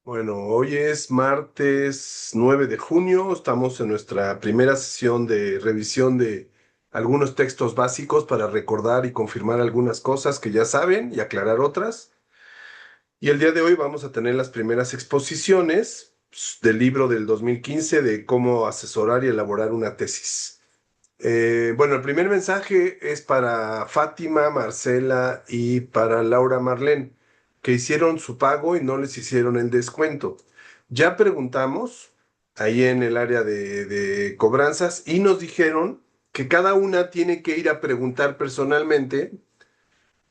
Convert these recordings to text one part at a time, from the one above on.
Bueno, hoy es martes 9 de junio, estamos en nuestra primera sesión de revisión de algunos textos básicos para recordar y confirmar algunas cosas que ya saben y aclarar otras. Y el día de hoy vamos a tener las primeras exposiciones del libro del 2015 de cómo asesorar y elaborar una tesis. Bueno, el primer mensaje es para Fátima, Marcela y para Laura Marlene, que hicieron su pago y no les hicieron el descuento. Ya preguntamos ahí en el área de cobranzas y nos dijeron que cada una tiene que ir a preguntar personalmente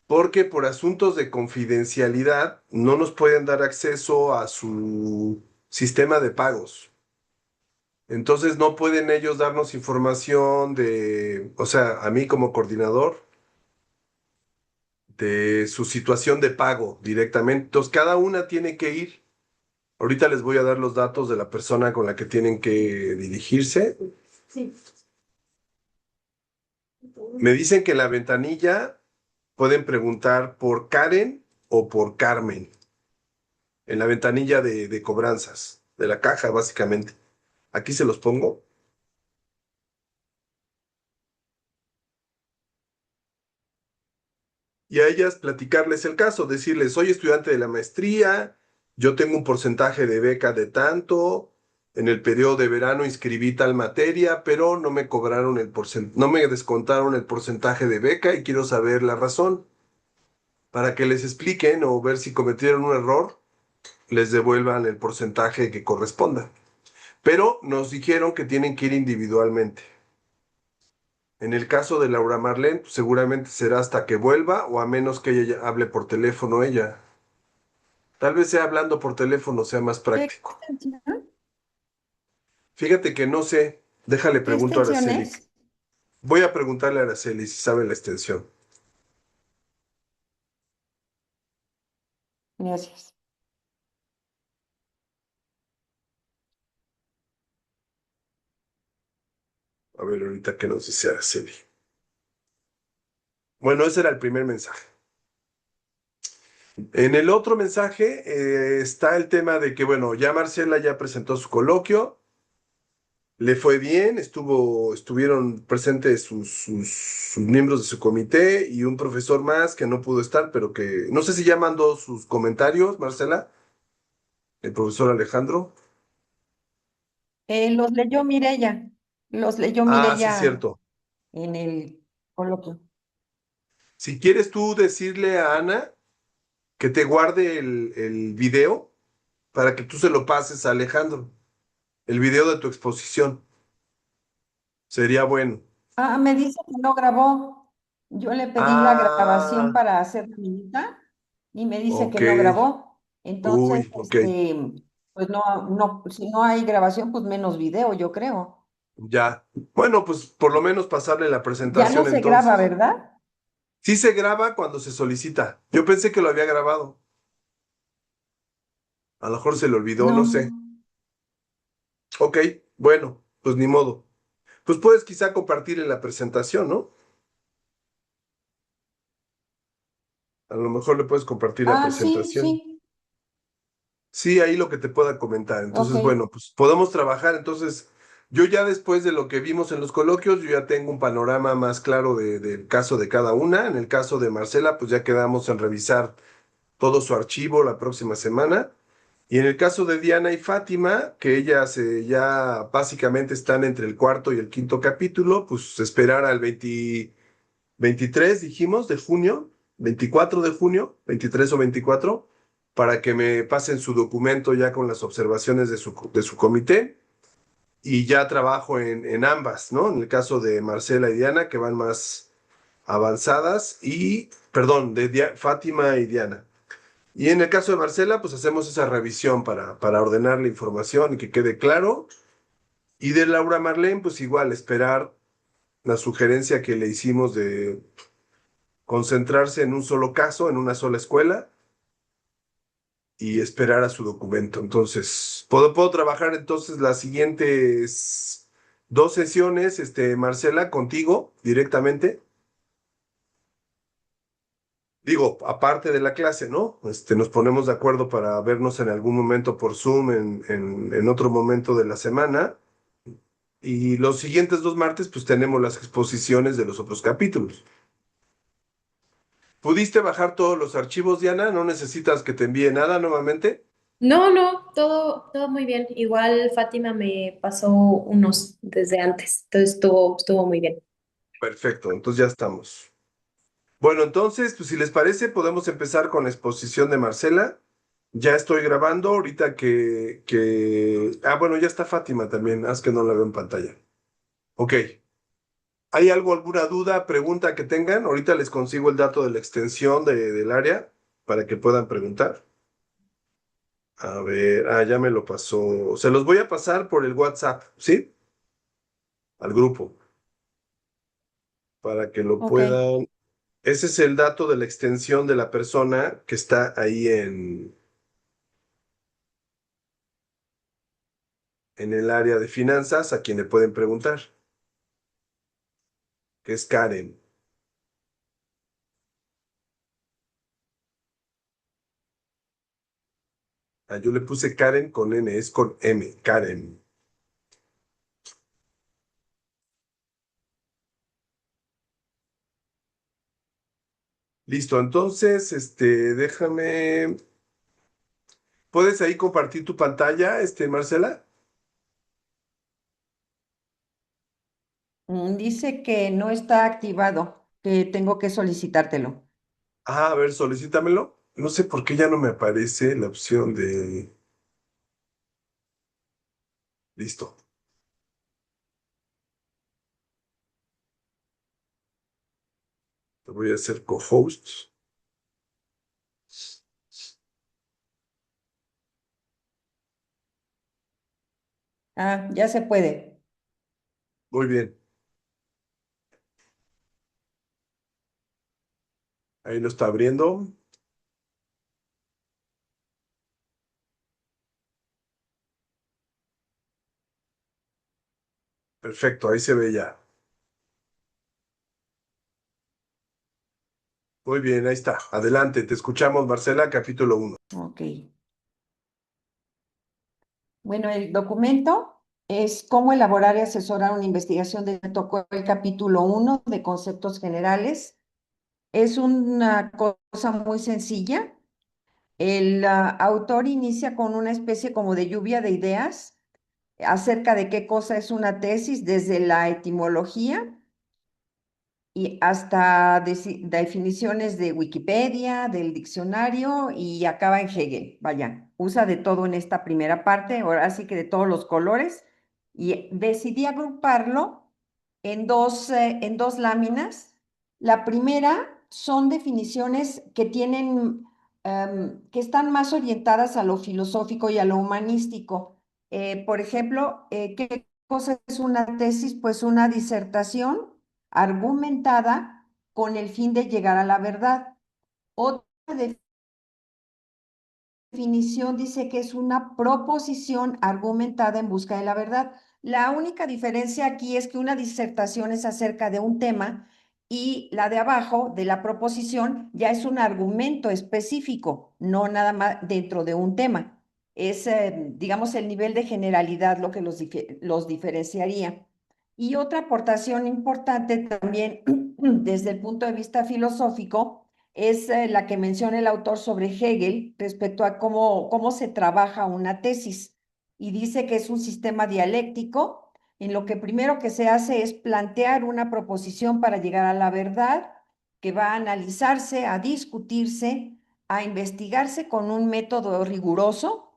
porque por asuntos de confidencialidad no nos pueden dar acceso a su sistema de pagos. Entonces no pueden ellos darnos información de, o sea, a mí como coordinador, de su situación de pago directamente. Entonces cada una tiene que ir. Ahorita les voy a dar los datos de la persona con la que tienen que dirigirse. Sí. Me dicen que en la ventanilla pueden preguntar por Karen o por Carmen, en la ventanilla de cobranzas, de la caja básicamente. Aquí se los pongo. Y a ellas platicarles el caso, decirles, soy estudiante de la maestría, yo tengo un porcentaje de beca de tanto, en el periodo de verano inscribí tal materia, pero no me cobraron no me descontaron el porcentaje de beca y quiero saber la razón para que les expliquen o ver si cometieron un error, les devuelvan el porcentaje que corresponda. Pero nos dijeron que tienen que ir individualmente. En el caso de Laura Marlene, pues seguramente será hasta que vuelva o a menos que ella hable por teléfono ella. Tal vez sea hablando por teléfono sea más ¿Qué práctico. extensión? Fíjate que no sé. Déjale ¿Qué pregunto a extensión Araceli. es? Voy a preguntarle a Araceli si sabe la extensión. Gracias. A ver, ahorita qué nos dice Araceli. Bueno, ese era el primer mensaje. En el otro mensaje está el tema de que, bueno, ya Marcela ya presentó su coloquio, le fue bien, estuvieron presentes sus miembros de su comité y un profesor más que no pudo estar, pero que no sé si ya mandó sus comentarios, Marcela, el profesor Alejandro. Los leyó Mirella. Los leyó Ah, sí, Mirella cierto. en el coloquio. Si quieres tú decirle a Ana que te guarde el video para que tú se lo pases a Alejandro, el video de tu exposición, sería bueno. Ah, me dice que no grabó. Yo le pedí la grabación Ah, para hacer la minita y me dice que ok. no grabó. Entonces, Uy, ok. pues no, si no hay grabación, pues menos video, yo creo. Ya. Bueno, pues por lo menos pasarle la Ya no presentación se graba, entonces. ¿verdad? Sí se graba cuando se solicita. Yo pensé que lo había grabado. A lo mejor se le olvidó, no No. sé. Ok, bueno, pues ni modo. Pues puedes quizá compartir en la presentación, ¿no? A lo mejor le puedes compartir la Ah, sí, presentación. sí. Sí, ahí lo que te pueda comentar. Ok. Entonces, bueno, pues podemos trabajar. Entonces, yo ya después de lo que vimos en los coloquios, yo ya tengo un panorama más claro del caso de cada una. En el caso de Marcela, pues ya quedamos en revisar todo su archivo la próxima semana. Y en el caso de Diana y Fátima, que ellas ya básicamente están entre el cuarto y el quinto capítulo, pues esperar al 23, dijimos, de junio, 24 de junio, 23 o 24, para que me pasen su documento ya con las observaciones de su comité y ya trabajo en ambas, ¿no? En el caso de Marcela y Diana, que van más avanzadas, y, perdón, de Fátima y Diana. Y en el caso de Marcela, pues hacemos esa revisión para ordenar la información y que quede claro. Y de Laura Marlene, pues igual, esperar la sugerencia que le hicimos de concentrarse en un solo caso, en una sola escuela y esperar a su documento. Entonces, puedo trabajar entonces las siguientes dos sesiones, Marcela, contigo directamente. Digo, aparte de la clase, ¿no? Nos ponemos de acuerdo para vernos en algún momento por Zoom, en otro momento de la semana. Y los siguientes 2 martes, pues tenemos las exposiciones de los otros capítulos. ¿Pudiste bajar todos los archivos, Diana? ¿No necesitas que te envíe nada nuevamente? No, no, todo muy bien. Igual Fátima me pasó unos desde antes, entonces estuvo muy bien. Perfecto, entonces ya estamos. Bueno, entonces, pues si les parece, podemos empezar con la exposición de Marcela. Ya estoy grabando ahorita Ah, bueno, ya está Fátima también. Haz que no la veo en pantalla. Ok. ¿Hay alguna duda, pregunta que tengan? Ahorita les consigo el dato de la extensión del área para que puedan preguntar. A ver, ya me lo pasó. Se los voy a pasar por el WhatsApp, ¿sí? Al grupo, para que lo Ok. puedan. Ese es el dato de la extensión de la persona que está ahí en el área de finanzas, a quien le pueden preguntar, que es Karen. Yo le puse Karen con N, es con M, Karen. Listo, entonces, déjame. ¿Puedes ahí compartir tu pantalla, Marcela? Dice que no está activado, que tengo que solicitártelo. A ver, solicítamelo. No sé por qué ya no me aparece la opción de. Listo. Te voy a hacer co-host. Ya se puede. Muy bien. Ahí lo está abriendo. Perfecto, ahí se ve ya. Muy bien, ahí está. Adelante, te escuchamos, Marcela, capítulo 1. Ok. Bueno, el documento es cómo elaborar y asesorar una investigación de tocó el capítulo 1 de conceptos generales. Es una cosa muy sencilla. El autor inicia con una especie como de lluvia de ideas acerca de qué cosa es una tesis desde la etimología y hasta definiciones de Wikipedia, del diccionario y acaba en Hegel. Vaya, usa de todo en esta primera parte, ahora sí que de todos los colores, y decidí agruparlo en dos láminas. La primera son definiciones que tienen, que están más orientadas a lo filosófico y a lo humanístico. Por ejemplo, ¿qué cosa es una tesis? Pues una disertación argumentada con el fin de llegar a la verdad. Otra definición dice que es una proposición argumentada en busca de la verdad. La única diferencia aquí es que una disertación es acerca de un tema y la de abajo, de la proposición, ya es un argumento específico, no nada más dentro de un tema. Es, digamos, el nivel de generalidad lo que los diferenciaría. Y otra aportación importante también desde el punto de vista filosófico es la que menciona el autor sobre Hegel respecto a cómo se trabaja una tesis. Y dice que es un sistema dialéctico en lo que primero que se hace es plantear una proposición para llegar a la verdad, que va a analizarse, a discutirse, a investigarse con un método riguroso.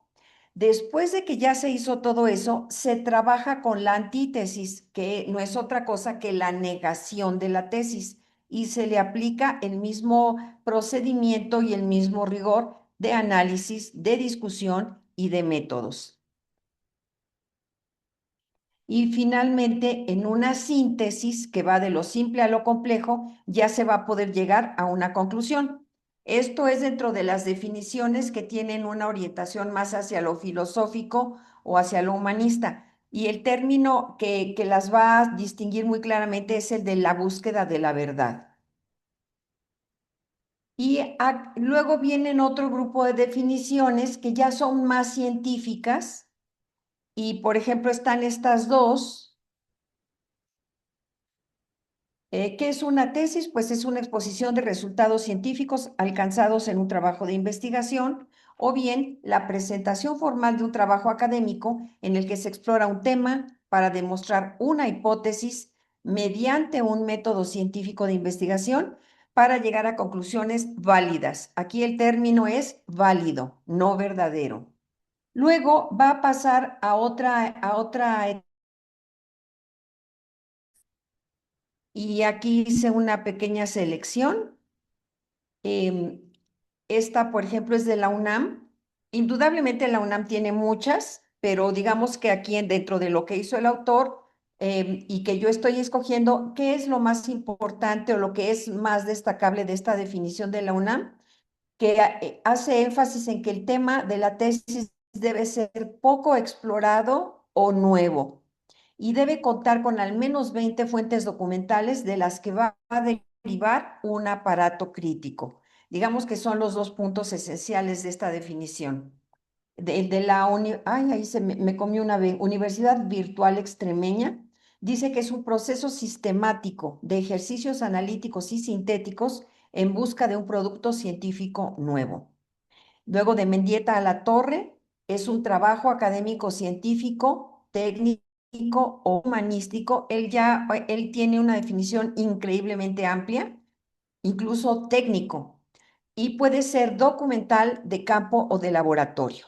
Después de que ya se hizo todo eso, se trabaja con la antítesis, que no es otra cosa que la negación de la tesis, y se le aplica el mismo procedimiento y el mismo rigor de análisis, de discusión y de métodos. Y finalmente, en una síntesis que va de lo simple a lo complejo, ya se va a poder llegar a una conclusión. Esto es dentro de las definiciones que tienen una orientación más hacia lo filosófico o hacia lo humanista. Y el término que las va a distinguir muy claramente es el de la búsqueda de la verdad. Y luego vienen otro grupo de definiciones que ya son más científicas y, por ejemplo, están estas dos. ¿Qué es una tesis? Pues es una exposición de resultados científicos alcanzados en un trabajo de investigación o bien la presentación formal de un trabajo académico en el que se explora un tema para demostrar una hipótesis mediante un método científico de investigación para llegar a conclusiones válidas. Aquí el término es válido, no verdadero. Luego va a pasar a otra. Y aquí hice una pequeña selección. Em, Esta, por ejemplo, es de la UNAM. Indudablemente la UNAM tiene muchas, pero digamos que aquí dentro de lo que hizo el autor y que yo estoy escogiendo, ¿qué es lo más importante o lo que es más destacable de esta definición de la UNAM? Que hace énfasis en que el tema de la tesis debe ser poco explorado o nuevo y debe contar con al menos 20 fuentes documentales de las que va a derivar un aparato crítico. Digamos que son los dos puntos esenciales de esta definición. De la ay, ahí me comí una vez, Universidad Virtual Extremeña, dice que es un proceso sistemático de ejercicios analíticos y sintéticos en busca de un producto científico nuevo. Luego de Mendieta a la Torre, es un trabajo académico científico, técnico o humanístico. Él tiene una definición increíblemente amplia, incluso técnico, y puede ser documental, de campo o de laboratorio.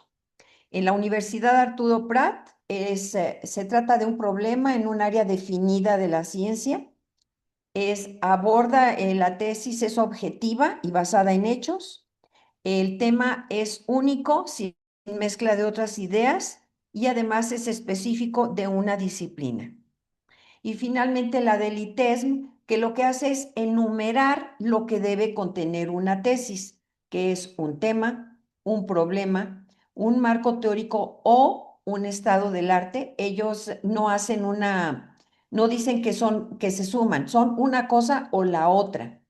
En la Universidad Arturo Prat se trata de un problema en un área definida de la ciencia. Aborda la tesis, es objetiva y basada en hechos. El tema es único, sin mezcla de otras ideas y además es específico de una disciplina. Y finalmente la del ITESM, que lo que hace es enumerar lo que debe contener una tesis, que es un tema, un problema, un marco teórico o un estado del arte. Ellos no dicen que se suman, son una cosa o la otra.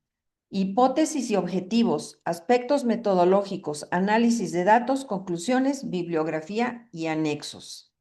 Hipótesis y objetivos, aspectos metodológicos, análisis de datos, conclusiones, bibliografía y anexos.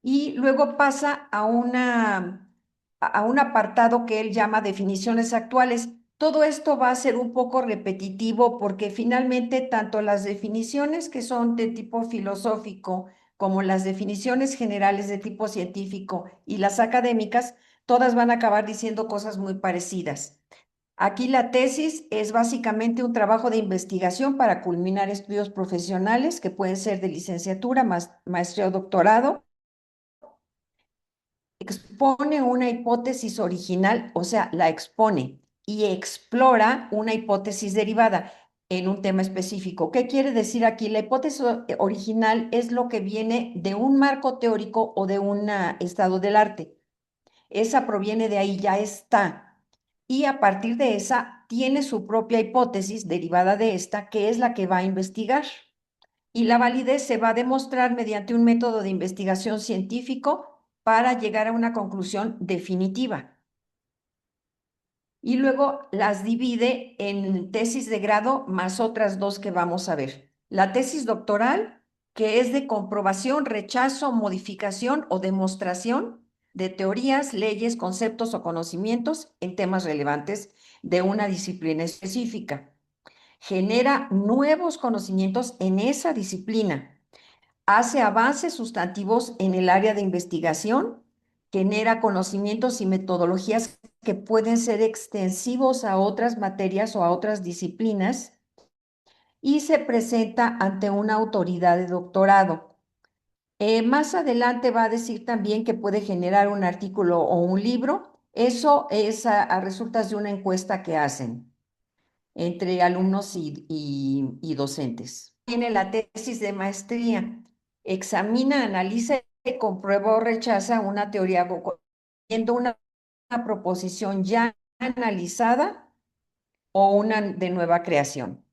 Y luego pasa a un apartado que él llama definiciones actuales. Todo esto va a ser un poco repetitivo porque finalmente tanto las definiciones que son de tipo filosófico como las definiciones generales de tipo científico y las académicas, todas van a acabar diciendo cosas muy parecidas. Aquí la tesis es básicamente un trabajo de investigación para culminar estudios profesionales que pueden ser de licenciatura, maestría o doctorado. Expone una hipótesis original, o sea, la expone y explora una hipótesis derivada en un tema específico. ¿Qué quiere decir aquí? La hipótesis original es lo que viene de un marco teórico o de un estado del arte. Esa proviene de ahí, ya está. Y a partir de esa tiene su propia hipótesis derivada de esta, que es la que va a investigar. Y la validez se va a demostrar mediante un método de investigación científico para llegar a una conclusión definitiva. Y luego las divide en tesis de grado más otras dos que vamos a ver. La tesis doctoral, que es de comprobación, rechazo, modificación o demostración de teorías, leyes, conceptos o conocimientos en temas relevantes de una disciplina específica. Genera nuevos conocimientos en esa disciplina, hace avances sustantivos en el área de investigación, genera conocimientos y metodologías que pueden ser extensivos a otras materias o a otras disciplinas y se presenta ante una autoridad de doctorado. Más adelante va a decir también que puede generar un artículo o un libro. Eso es a resultas de una encuesta que hacen entre alumnos y docentes. Tiene la tesis de maestría, examina, analiza y comprueba o rechaza una teoría viendo una proposición ya analizada o una de nueva creación.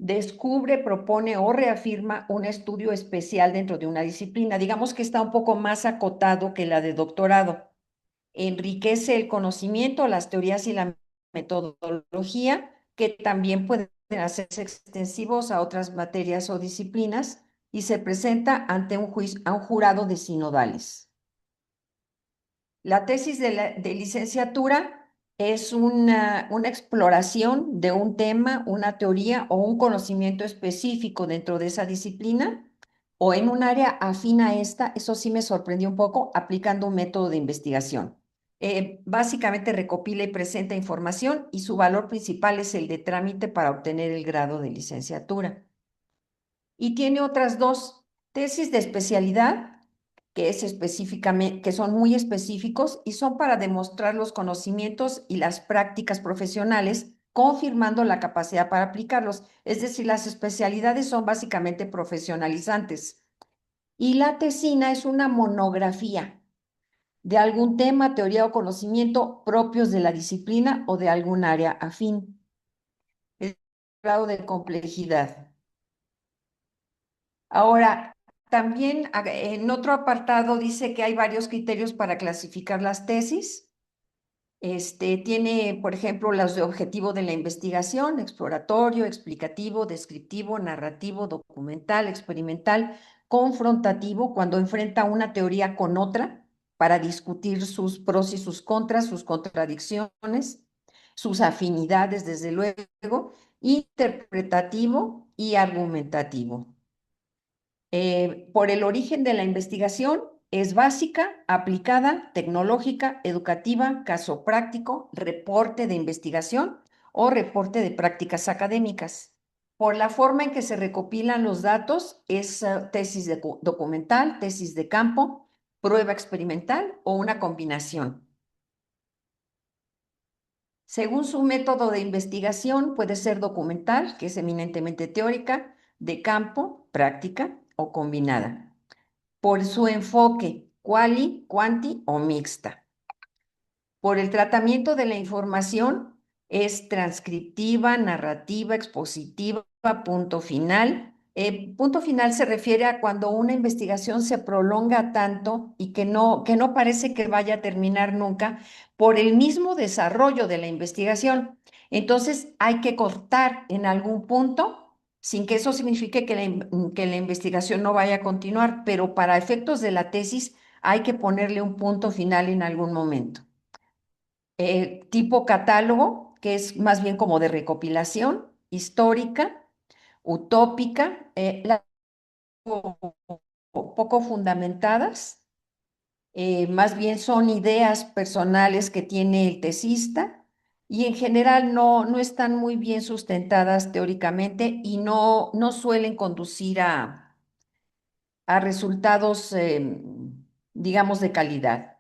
Descubre, propone o reafirma un estudio especial dentro de una disciplina. Digamos que está un poco más acotado que la de doctorado. Enriquece el conocimiento, las teorías y la metodología que también pueden hacerse extensivos a otras materias o disciplinas y se presenta ante a un jurado de sinodales. La tesis de licenciatura es una exploración de un tema, una teoría o un conocimiento específico dentro de esa disciplina o en un área afín a esta. Eso sí me sorprendió un poco, aplicando un método de investigación. Básicamente recopila y presenta información y su valor principal es el de trámite para obtener el grado de licenciatura. Y tiene otras dos tesis de especialidad que es específicamente, que son muy específicos y son para demostrar los conocimientos y las prácticas profesionales, confirmando la capacidad para aplicarlos. Es decir, las especialidades son básicamente profesionalizantes. Y la tesina es una monografía de algún tema, teoría o conocimiento propios de la disciplina o de algún área afín. El grado de complejidad. Ahora, también en otro apartado dice que hay varios criterios para clasificar las tesis. Tiene, por ejemplo, los de objetivo de la investigación: exploratorio, explicativo, descriptivo, narrativo, documental, experimental, confrontativo, cuando enfrenta una teoría con otra para discutir sus pros y sus contras, sus contradicciones, sus afinidades, desde luego, interpretativo y argumentativo. Por el origen de la investigación, es básica, aplicada, tecnológica, educativa, caso práctico, reporte de investigación o reporte de prácticas académicas. Por la forma en que se recopilan los datos, es tesis documental, tesis de campo, prueba experimental o una combinación. Según su método de investigación, puede ser documental, que es eminentemente teórica, de campo, práctica o combinada. Por su enfoque, quali, quanti o mixta. Por el tratamiento de la información, es transcriptiva, narrativa, expositiva, punto final. Punto final se refiere a cuando una investigación se prolonga tanto y que no parece que vaya a terminar nunca por el mismo desarrollo de la investigación. Entonces hay que cortar en algún punto sin que eso signifique que la investigación no vaya a continuar, pero para efectos de la tesis hay que ponerle un punto final en algún momento. Tipo catálogo, que es más bien como de recopilación histórica, utópica, poco fundamentadas, más bien son ideas personales que tiene el tesista y en general no están muy bien sustentadas teóricamente y no suelen conducir a resultados, digamos, de calidad.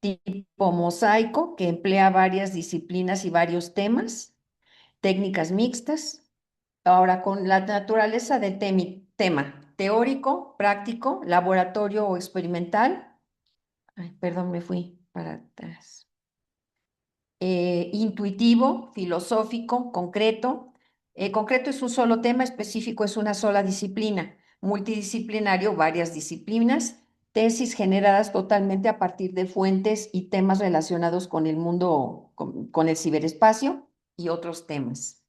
Tipo mosaico, que emplea varias disciplinas y varios temas, técnicas mixtas. Ahora, con la naturaleza del tema, teórico, práctico, laboratorio o experimental. Ay, perdón, me fui para atrás. Intuitivo, filosófico, concreto. Concreto es un solo tema, específico es una sola disciplina. Multidisciplinario, varias disciplinas. Tesis generadas totalmente a partir de fuentes y temas relacionados con el mundo, con el ciberespacio y otros temas.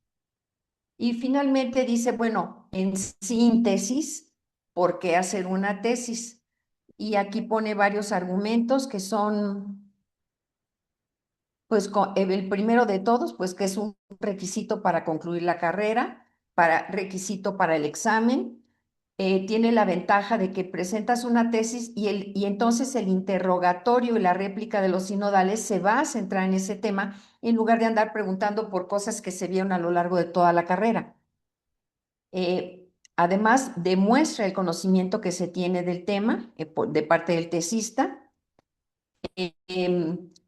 Y finalmente dice, bueno, en síntesis, ¿por qué hacer una tesis? Y aquí pone varios argumentos que son, pues el primero de todos, pues que es un requisito para concluir la carrera, requisito para el examen. Tiene la ventaja de que presentas una tesis y entonces el interrogatorio y la réplica de los sinodales se va a centrar en ese tema en lugar de andar preguntando por cosas que se vieron a lo largo de toda la carrera. Además, demuestra el conocimiento que se tiene del tema de parte del tesista.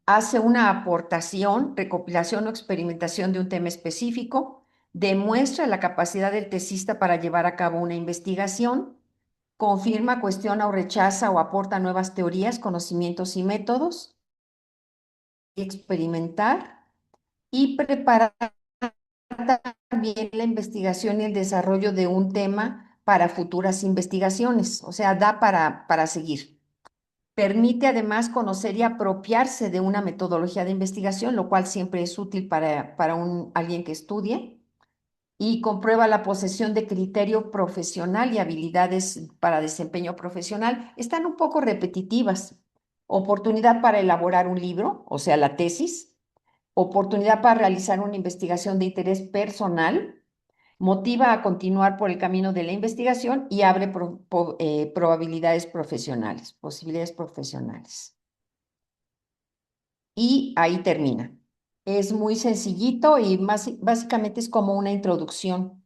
Hace una aportación, recopilación o experimentación de un tema específico, demuestra la capacidad del tesista para llevar a cabo una investigación, confirma, cuestiona o rechaza o aporta nuevas teorías, conocimientos y métodos, experimentar y preparar también la investigación y el desarrollo de un tema para futuras investigaciones, o sea, da para seguir. Permite además conocer y apropiarse de una metodología de investigación, lo cual siempre es útil para alguien que estudie. Y comprueba la posesión de criterio profesional y habilidades para desempeño profesional. Están un poco repetitivas. Oportunidad para elaborar un libro, o sea, la tesis. Oportunidad para realizar una investigación de interés personal. Motiva a continuar por el camino de la investigación y abre probabilidades profesionales, posibilidades profesionales. Y ahí termina. Es muy sencillito y básicamente es como una introducción.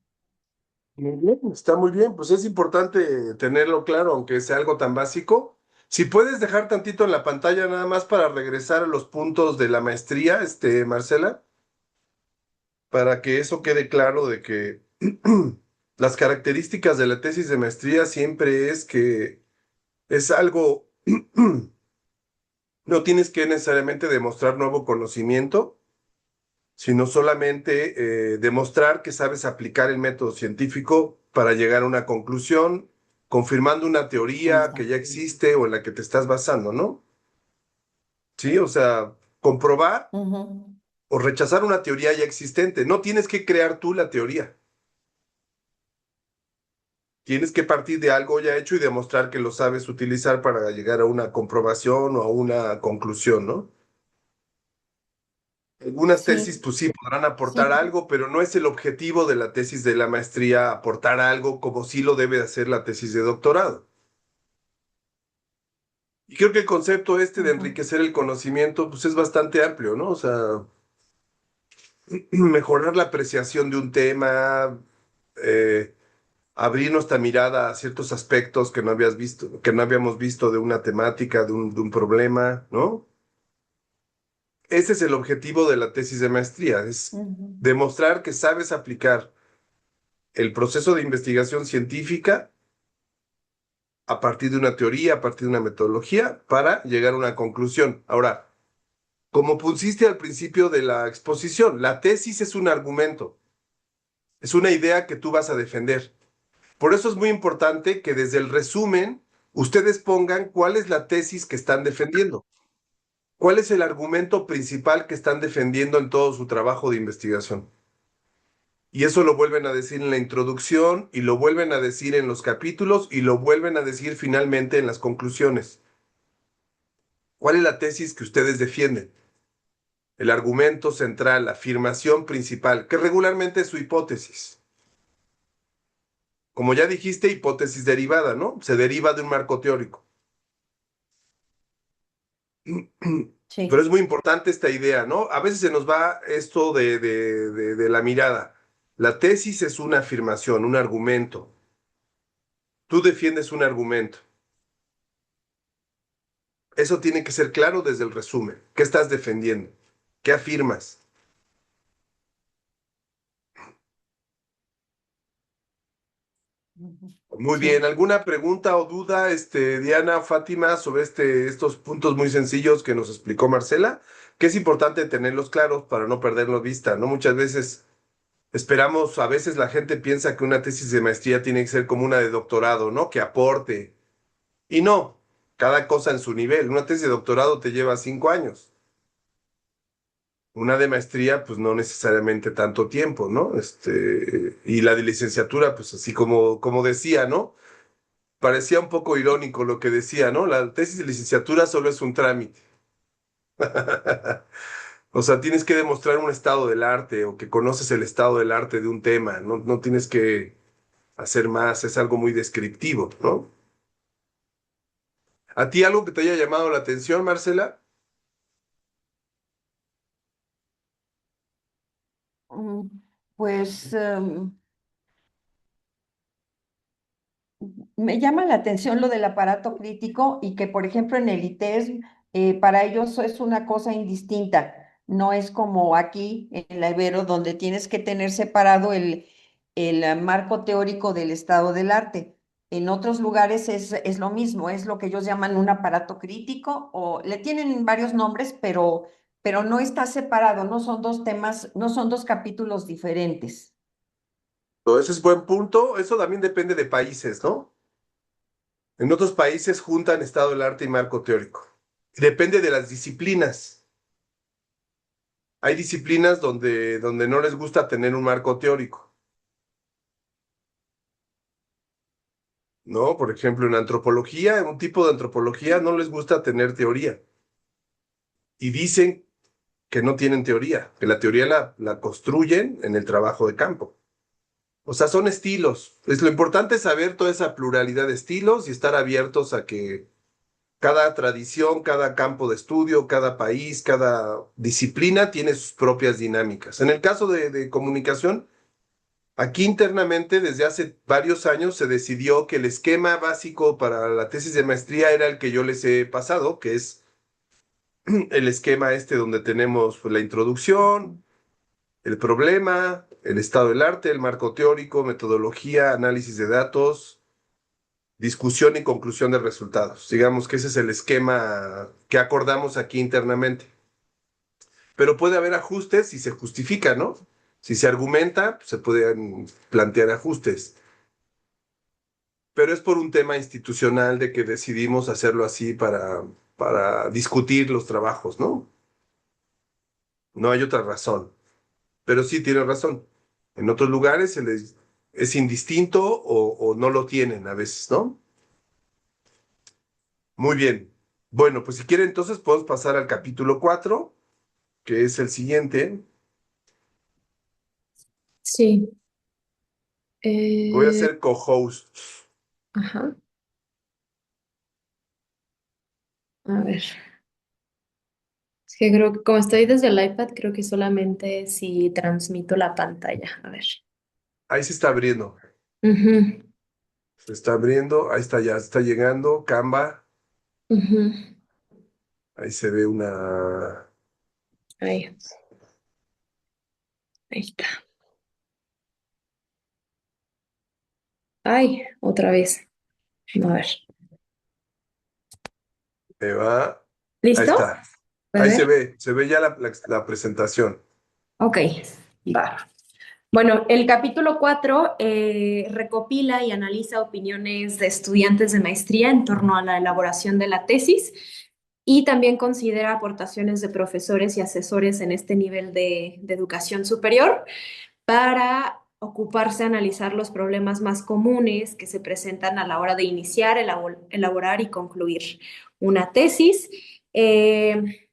Muy bien, está muy bien. Pues es importante tenerlo claro, aunque sea algo tan básico. Si puedes dejar tantito en la pantalla nada más para regresar a los puntos de la maestría, Marcela, para que eso quede claro de que las características de la tesis de maestría siempre es que es algo, no tienes que necesariamente demostrar nuevo conocimiento, sino solamente demostrar que sabes aplicar el método científico para llegar a una conclusión, confirmando una Ahí teoría que está. ya existe o en la que te estás basando, ¿no? Sí, o sea, comprobar Ujú. o rechazar una teoría ya existente. No tienes que crear tú la teoría. Tienes que partir de algo ya hecho y demostrar que lo sabes utilizar para llegar a una comprobación o a una conclusión, ¿no? Algunas tesis, Sí, pues sí, podrán aportar sí. algo, pero no es el objetivo de la tesis de la maestría aportar algo como sí lo debe hacer la tesis de doctorado. Y creo que el concepto de Ujú. enriquecer el conocimiento, pues es bastante amplio, ¿no? O sea, mejorar la apreciación de un tema, eh, abrir nuestra mirada a ciertos aspectos que no habías visto, que no habíamos visto de una temática, de un problema, ¿no? Ese es el objetivo de la tesis de maestría, es Ujú. demostrar que sabes aplicar el proceso de investigación científica a partir de una teoría, a partir de una metodología, para llegar a una conclusión. Ahora, como pusiste al principio de la exposición, la tesis es un argumento, es una idea que tú vas a defender. Por eso es muy importante que desde el resumen ustedes pongan cuál es la tesis que están defendiendo, cuál es el argumento principal que están defendiendo en todo su trabajo de investigación. Y eso lo vuelven a decir en la introducción y lo vuelven a decir en los capítulos y lo vuelven a decir finalmente en las conclusiones. ¿Cuál es la tesis que ustedes defienden? El argumento central, la afirmación principal, que regularmente es su hipótesis. Como ya dijiste, hipótesis derivada, ¿no? Se deriva de un marco teórico. Pero es Sí. muy importante esta idea, ¿no? A veces se nos va esto de la mirada. La tesis es una afirmación, un argumento. Tú defiendes un argumento. Eso tiene que ser claro desde el resumen. ¿Qué estás defendiendo? ¿Qué afirmas? Ujú. Muy bien, Sí. ¿alguna pregunta o duda, Diana, Fátima, sobre estos puntos muy sencillos que nos explicó Marcela? Que es importante tenerlos claros para no perderlos vista, ¿no? Muchas veces esperamos, a veces la gente piensa que una tesis de maestría tiene que ser como una de doctorado, ¿no? Que aporte. Y no, cada cosa en su nivel. Una tesis de doctorado te lleva 5 años. Una de maestría, pues no necesariamente tanto tiempo, ¿no? Y la de licenciatura, pues así como decía, ¿no? Parecía un poco irónico lo que decía, ¿no? La tesis de licenciatura solo es un trámite. O sea, tienes que demostrar un estado del arte o que conoces el estado del arte de un tema, no, no tienes que hacer más, es algo muy descriptivo, ¿no? ¿A ti algo que te haya llamado la atención, Marcela? Mm, Pues me llama la atención lo del aparato crítico y que, por ejemplo, en el ITESM, para ellos es una cosa indistinta. No es como aquí en la Ibero, donde tienes que tener separado el marco teórico del estado del arte. En otros lugares es lo mismo, es lo que ellos llaman un aparato crítico o le tienen varios nombres, pero no está separado, no son dos temas, no son dos capítulos diferentes. Ese es buen punto, eso también depende de países, ¿no? En otros países juntan estado del arte y marco teórico. Depende de las disciplinas. Hay disciplinas donde no les gusta tener un marco teórico, ¿no? Por ejemplo, en antropología, en un tipo de antropología no les gusta tener teoría. Y dicen que no tienen teoría, que la teoría la construyen en el trabajo de campo. O sea, son estilos. Es lo importante es saber toda esa pluralidad de estilos y estar abiertos a que cada tradición, cada campo de estudio, cada país, cada disciplina tiene sus propias dinámicas. En el caso de comunicación, aquí internamente desde hace varios años se decidió que el esquema básico para la tesis de maestría era el que yo les he pasado, que es el esquema este donde tenemos pues, la introducción, el problema, el estado del arte, el marco teórico, metodología, análisis de datos, discusión y conclusión de resultados. Digamos que ese es el esquema que acordamos aquí internamente. Pero puede haber ajustes si se justifica, ¿no? Si se argumenta, pues, se pueden plantear ajustes. Pero es por un tema institucional de que decidimos hacerlo así para discutir los trabajos, ¿no? No hay otra razón. Pero sí tiene razón. En otros lugares es indistinto o no lo tienen a veces, ¿no? Muy bien. Bueno, pues si quieren, entonces podemos pasar al capítulo 4, que es el siguiente. Sí. Voy a Eh, ser co-host. ajá. A ver. Es que creo que como estoy desde el iPad, creo que solamente si transmito la pantalla. A ver. Ahí se está abriendo. Ujú, Se está abriendo. Ahí está, ya está llegando. Canva. ujú. Ahí se ve una. Ahí, ahí está. Ay, otra vez. A ver. Me va. Ahí ¿Listo? está. ¿Puede Ahí ver? se ve ya la presentación. Ok, va. Bueno, el capítulo 4 recopila y analiza opiniones de estudiantes de maestría en torno a la elaboración de la tesis y también considera aportaciones de profesores y asesores en este nivel de educación superior para ocuparse, analizar los problemas más comunes que se presentan a la hora de iniciar, elaborar y concluir una tesis.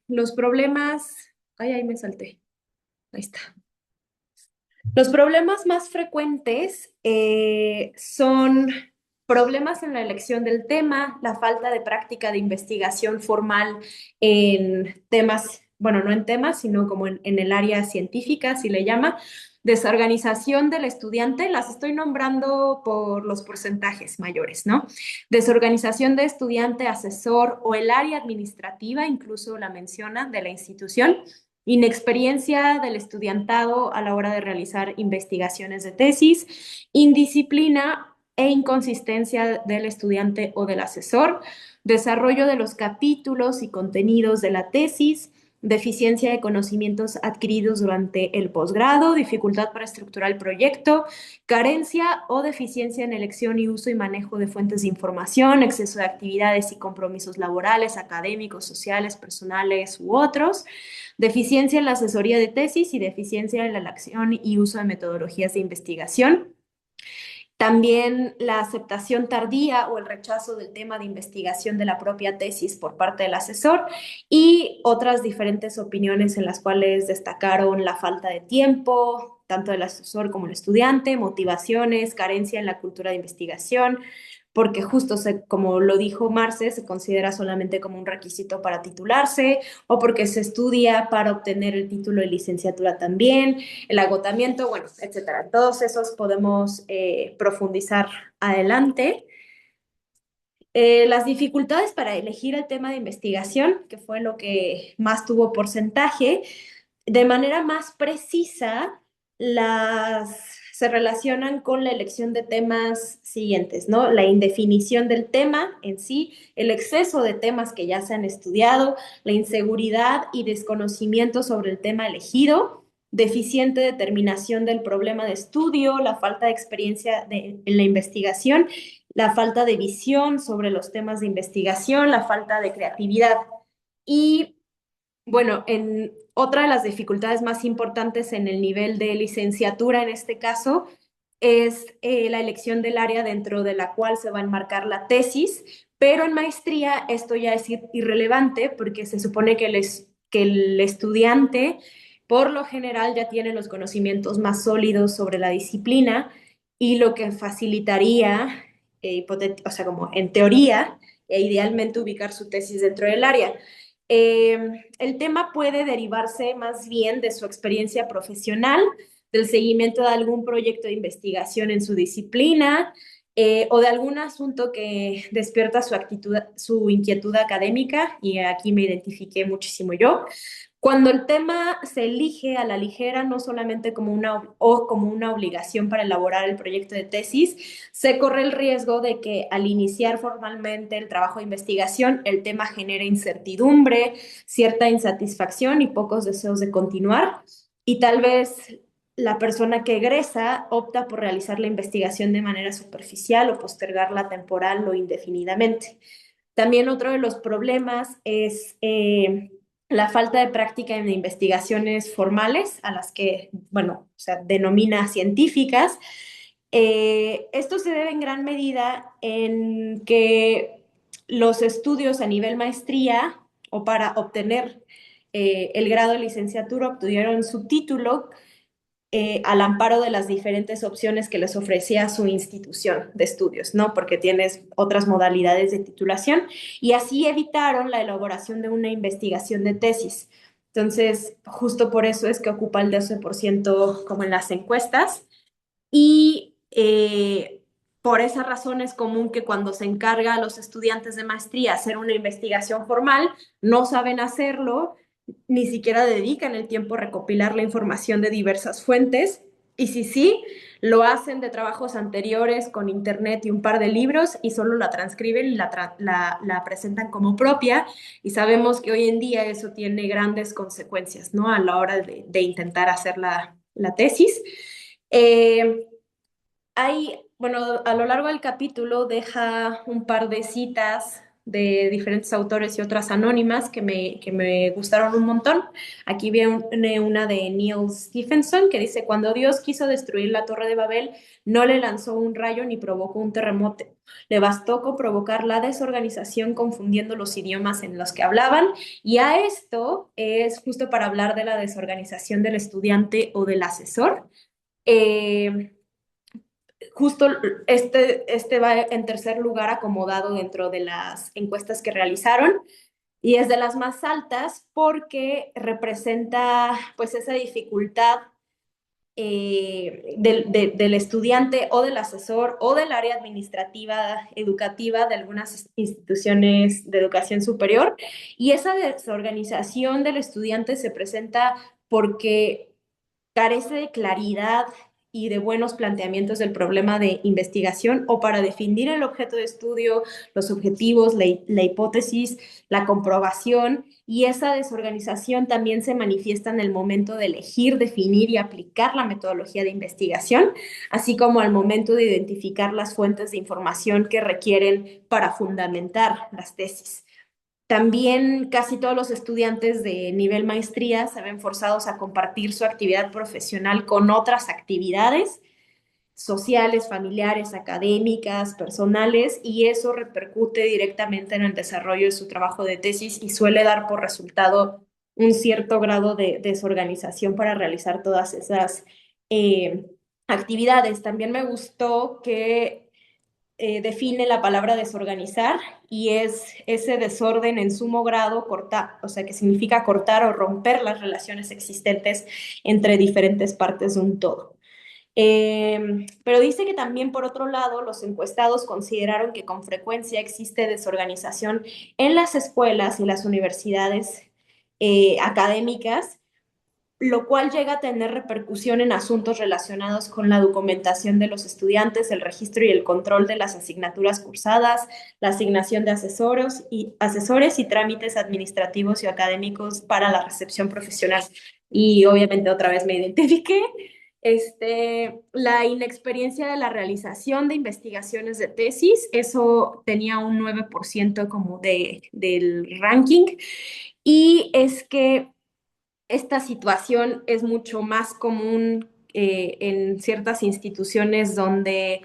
Los problemas, ay, ahí me salté, ahí está. Los problemas más frecuentes son problemas en la elección del tema, la falta de práctica de investigación formal en temas, bueno, no en temas, sino como en el área científica, si le llama, desorganización del estudiante, las estoy nombrando por los porcentajes mayores, ¿no? Desorganización de estudiante, asesor o el área administrativa, incluso la menciona, de la institución. Inexperiencia del estudiantado a la hora de realizar investigaciones de tesis, indisciplina e inconsistencia del estudiante o del asesor, desarrollo de los capítulos y contenidos de la tesis, deficiencia de conocimientos adquiridos durante el posgrado, dificultad para estructurar el proyecto, carencia o deficiencia en elección y uso y manejo de fuentes de información, exceso de actividades y compromisos laborales, académicos, sociales, personales u otros, deficiencia en la asesoría de tesis y deficiencia en la elección y uso de metodologías de investigación. También la aceptación tardía o el rechazo del tema de investigación de la propia tesis por parte del asesor y otras diferentes opiniones en las cuales destacaron la falta de tiempo, tanto del asesor como el estudiante, motivaciones, carencia en la cultura de investigación, porque justo como lo dijo Marce, se considera solamente como un requisito para titularse o porque se estudia para obtener el título de licenciatura también, el agotamiento, bueno, etcétera. Todos esos podemos profundizar adelante. Las dificultades para elegir el tema de investigación, que fue lo que más tuvo porcentaje, de manera más precisa, se relacionan con la elección de temas siguientes, ¿no? La indefinición del tema en sí, el exceso de temas que ya se han estudiado, la inseguridad y desconocimiento sobre el tema elegido, deficiente determinación del problema de estudio, la falta de experiencia en la investigación, la falta de visión sobre los temas de investigación, la falta de creatividad. Y bueno, otra de las dificultades más importantes en el nivel de licenciatura en este caso es la elección del área dentro de la cual se va a enmarcar la tesis, pero en maestría esto ya es irrelevante porque se supone que el estudiante por lo general ya tiene los conocimientos más sólidos sobre la disciplina y lo que facilitaría, o sea, como en teoría, e idealmente ubicar su tesis dentro del área. El tema puede derivarse más bien de su experiencia profesional, del seguimiento de algún proyecto de investigación en su disciplina o de algún asunto que despierta su inquietud académica, y aquí me identifiqué muchísimo yo. Cuando el tema se elige a la ligera, no solamente como una obligación para elaborar el proyecto de tesis, se corre el riesgo de que al iniciar formalmente el trabajo de investigación, el tema genere incertidumbre, cierta insatisfacción y pocos deseos de continuar. Y tal vez la persona que egresa opta por realizar la investigación de manera superficial o postergarla temporal o indefinidamente. También otro de los problemas es la falta de práctica en investigaciones formales, a las que, bueno, o sea, denomina científicas. Esto se debe en gran medida en que los estudios a nivel maestría o para obtener el grado de licenciatura obtuvieron su título al amparo de las diferentes opciones que les ofrecía su institución de estudios, ¿no? Porque tienes otras modalidades de titulación y así evitaron la elaboración de una investigación de tesis. Entonces, justo por eso es que ocupa el 12% como en las encuestas y por esa razón es común que cuando se encarga a los estudiantes de maestría hacer una investigación formal, no saben hacerlo, ni siquiera dedican el tiempo a recopilar la información de diversas fuentes, y si sí, lo hacen de trabajos anteriores con internet y un par de libros y solo la transcriben y la presentan como propia, y sabemos que hoy en día eso tiene grandes consecuencias, ¿no? A la hora de intentar hacer la tesis. Eh, bueno, a lo largo del capítulo deja un par de citas de diferentes autores y otras anónimas que me gustaron un montón. Aquí viene una de Neil Stephenson que dice: cuando Dios quiso destruir la Torre de Babel, no le lanzó un rayo ni provocó un terremoto. Le bastó con provocar la desorganización confundiendo los idiomas en los que hablaban. Y a esto es justo para hablar de la desorganización del estudiante o del asesor. Eh, Justo este va en tercer lugar acomodado dentro de las encuestas que realizaron y es de las más altas porque representa pues esa dificultad del estudiante o del asesor o del área administrativa educativa de algunas instituciones de educación superior, y esa desorganización del estudiante se presenta porque carece de claridad y de buenos planteamientos del problema de investigación o para definir el objeto de estudio, los objetivos, la hipótesis, la comprobación, y esa desorganización también se manifiesta en el momento de elegir, definir y aplicar la metodología de investigación, así como al momento de identificar las fuentes de información que requieren para fundamentar las tesis. También casi todos los estudiantes de nivel maestría se ven forzados a compartir su actividad profesional con otras actividades sociales, familiares, académicas, personales, y eso repercute directamente en el desarrollo de su trabajo de tesis y suele dar por resultado un cierto grado de desorganización para realizar todas esas actividades. También me gustó que define la palabra desorganizar y es ese desorden en sumo grado, cortar, o sea, que significa cortar o romper las relaciones existentes entre diferentes partes de un todo. Pero dice que también, por otro lado, los encuestados consideraron que con frecuencia existe desorganización en las escuelas y las universidades académicas, lo cual llega a tener repercusión en asuntos relacionados con la documentación de los estudiantes, el registro y el control de las asignaturas cursadas, la asignación de asesores y trámites administrativos y académicos para la recepción profesional. y obviamente otra vez me identifiqué. La inexperiencia de la realización de investigaciones de tesis, eso tenía un 9% como del ranking, y es que esta situación es mucho más común en ciertas instituciones donde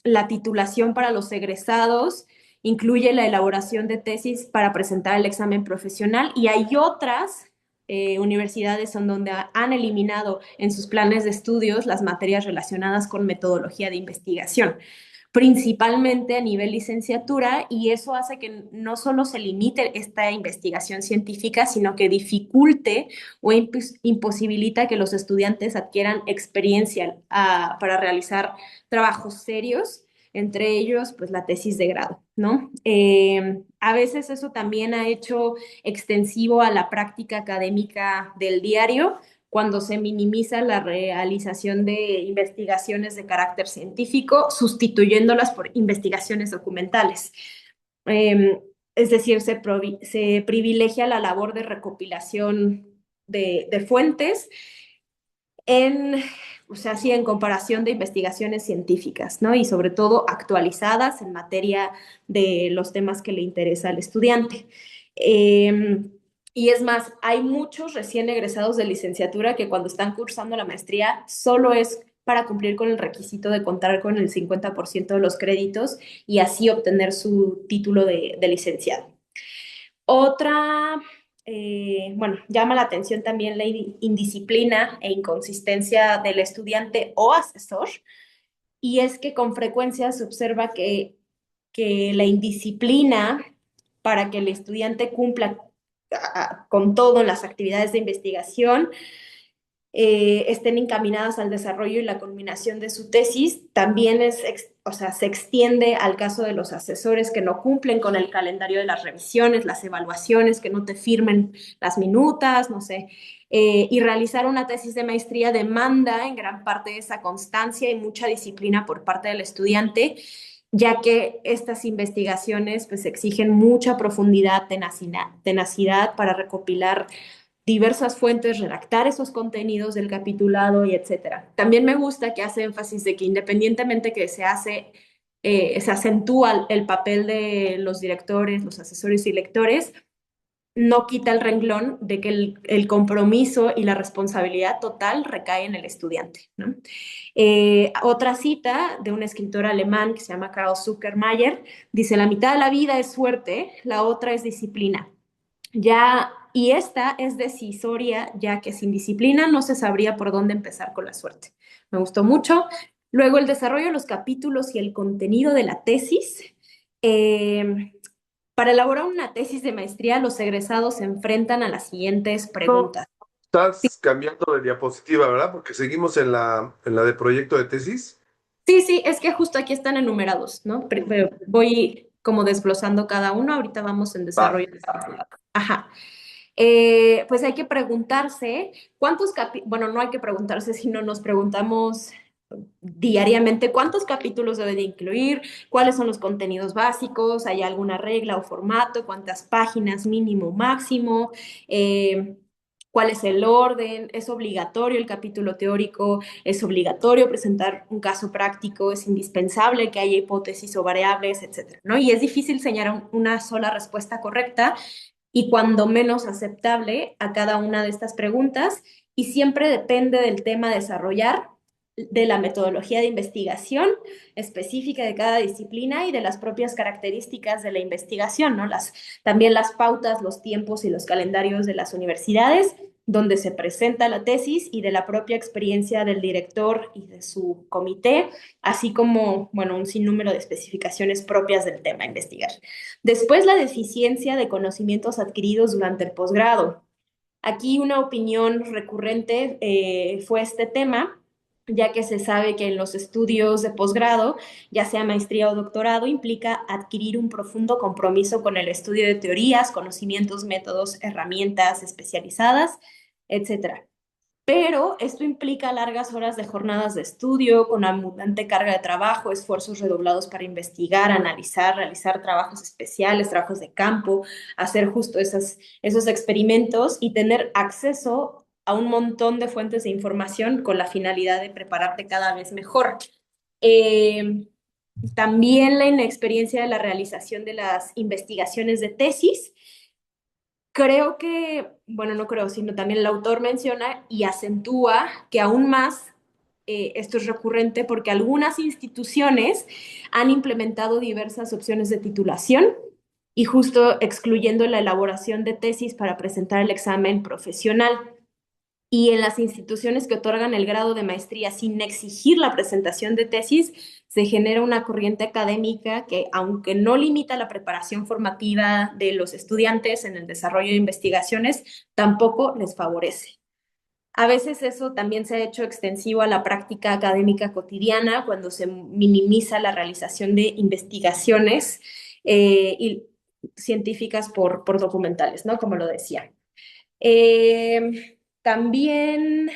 la titulación para los egresados incluye la elaboración de tesis para presentar el examen profesional, y hay otras universidades en donde han eliminado en sus planes de estudios las materias relacionadas con metodología de investigación, principalmente a nivel licenciatura, y eso hace que no solo se limite esta investigación científica, sino que dificulte o imposibilita que los estudiantes adquieran experiencia para realizar trabajos serios, entre ellos, pues la tesis de grado, ¿no? A veces eso también ha hecho extensivo a la práctica académica del diario, cuando se minimiza la realización de investigaciones de carácter científico, sustituyéndolas por investigaciones documentales. Es decir, se privilegia la labor de recopilación de fuentes en, o sea, sí, en comparación de investigaciones científicas, ¿no? Y sobre todo actualizadas en materia de los temas que le interesa al estudiante. Y es más, hay muchos recién egresados de licenciatura que cuando están cursando la maestría solo es para cumplir con el requisito de contar con el 50% de los créditos y así obtener su título de licenciado. Otra, bueno, llama la atención también la indisciplina e inconsistencia del estudiante o asesor, y es que con frecuencia se observa que la indisciplina para que el estudiante cumpla con todo en las actividades de investigación estén encaminadas al desarrollo y la culminación de su tesis, también o sea, se extiende al caso de los asesores que no cumplen con el calendario de las revisiones, las evaluaciones, que no te firmen las minutas, no sé. Y realizar una tesis de maestría demanda en gran parte esa constancia y mucha disciplina por parte del estudiante, ya que estas investigaciones pues exigen mucha profundidad, tenacidad para recopilar diversas fuentes, redactar esos contenidos del capitulado y etcétera. También me gusta que hace énfasis de que independientemente que se acentúa el papel de los directores, los asesores y lectores, no quita el renglón de que el compromiso y la responsabilidad total recae en el estudiante, ¿no? Otra cita de un escritor alemán que se llama Karl Zuckermeier dice: la mitad de la vida es suerte, la otra es disciplina. Ya, y esta es decisoria, ya que sin disciplina no se sabría por dónde empezar con la suerte. Me gustó mucho. Luego, el desarrollo de los capítulos y el contenido de la tesis. Eh, para elaborar una tesis de maestría, los egresados se enfrentan a las siguientes No, preguntas. estás cambiando de diapositiva, ¿verdad? Porque seguimos en la de proyecto de tesis. Sí, sí, es que justo aquí están enumerados, ¿no? Pero voy como desglosando cada uno. Ahorita vamos en Va. desarrollo. Ajá. Pues hay que preguntarse bueno, no hay que preguntarse, sino nos preguntamos diariamente cuántos capítulos debe de incluir, cuáles son los contenidos básicos, hay alguna regla o formato, cuántas páginas mínimo, máximo, eh, cuál es el orden, es obligatorio el capítulo teórico, es obligatorio presentar un caso práctico, es indispensable que haya hipótesis o variables, etcétera, ¿no? Y es difícil señalar una sola respuesta correcta y cuando menos aceptable a cada una de estas preguntas, y siempre depende del tema a desarrollar, de la metodología de investigación específica de cada disciplina y de las propias características de la investigación, ¿no? También las pautas, los tiempos y los calendarios de las universidades donde se presenta la tesis, y de la propia experiencia del director y de su comité, así como, bueno, un sinnúmero de especificaciones propias del tema a investigar. Después, la deficiencia de conocimientos adquiridos durante el posgrado. Aquí una opinión recurrente fue este tema, ya que se sabe que en los estudios de posgrado, ya sea maestría o doctorado, implica adquirir un profundo compromiso con el estudio de teorías, conocimientos, métodos, herramientas especializadas, etcétera. pero esto implica largas horas de jornadas de estudio, con abundante carga de trabajo, esfuerzos redoblados para investigar, analizar, realizar trabajos especiales, trabajos de campo, hacer justo esos experimentos y tener acceso a un montón de fuentes de información con la finalidad de prepararte cada vez mejor. Eh, También la inexperiencia de la realización de las investigaciones de tesis. Creo que, bueno, no creo, sino también el autor menciona y acentúa que aún más esto es recurrente porque algunas instituciones han implementado diversas opciones de titulación y justo excluyendo la elaboración de tesis para presentar el examen profesional. Y en las instituciones que otorgan el grado de maestría sin exigir la presentación de tesis, se genera una corriente académica que, aunque no limita la preparación formativa de los estudiantes en el desarrollo de investigaciones, tampoco les favorece. A veces eso también se ha hecho extensivo a la práctica académica cotidiana cuando se minimiza la realización de investigaciones y científicas por documentales, ¿no? Como lo decía. También,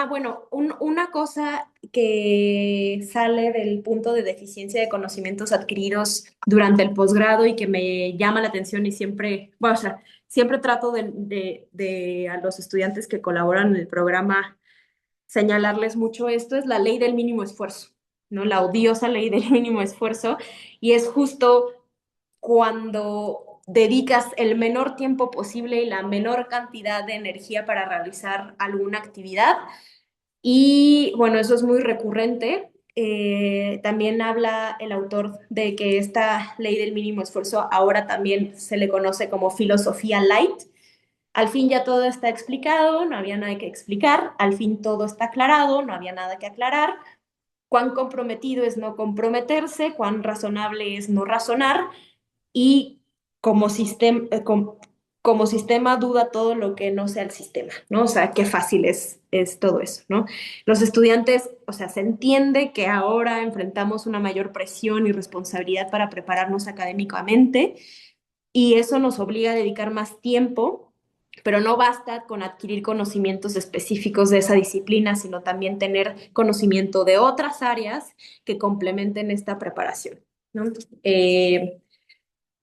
bueno, una cosa que sale del punto de deficiencia de conocimientos adquiridos durante el posgrado y que me llama la atención y siempre, bueno, o sea, siempre trato de a los estudiantes que colaboran en el programa señalarles mucho esto, es la ley del mínimo esfuerzo, ¿no? La odiosa ley del mínimo esfuerzo, y es justo cuando dedicas el menor tiempo posible y la menor cantidad de energía para realizar alguna actividad. Y bueno, eso es muy recurrente. También habla el autor de que esta ley del mínimo esfuerzo ahora también se le conoce como filosofía light. Al fin ya todo está explicado, no había nada que explicar, al fin todo está aclarado, no había nada que aclarar. Cuán comprometido es no comprometerse, cuán razonable es no razonar y como sistema, como sistema duda todo lo que no sea el sistema, ¿no? O sea, qué fácil es todo eso, ¿no? Los estudiantes, o sea, se entiende que ahora enfrentamos una mayor presión y responsabilidad para prepararnos académicamente y eso nos obliga a dedicar más tiempo, pero no basta con adquirir conocimientos específicos de esa disciplina, sino también tener conocimiento de otras áreas que complementen esta preparación, ¿no? Eh,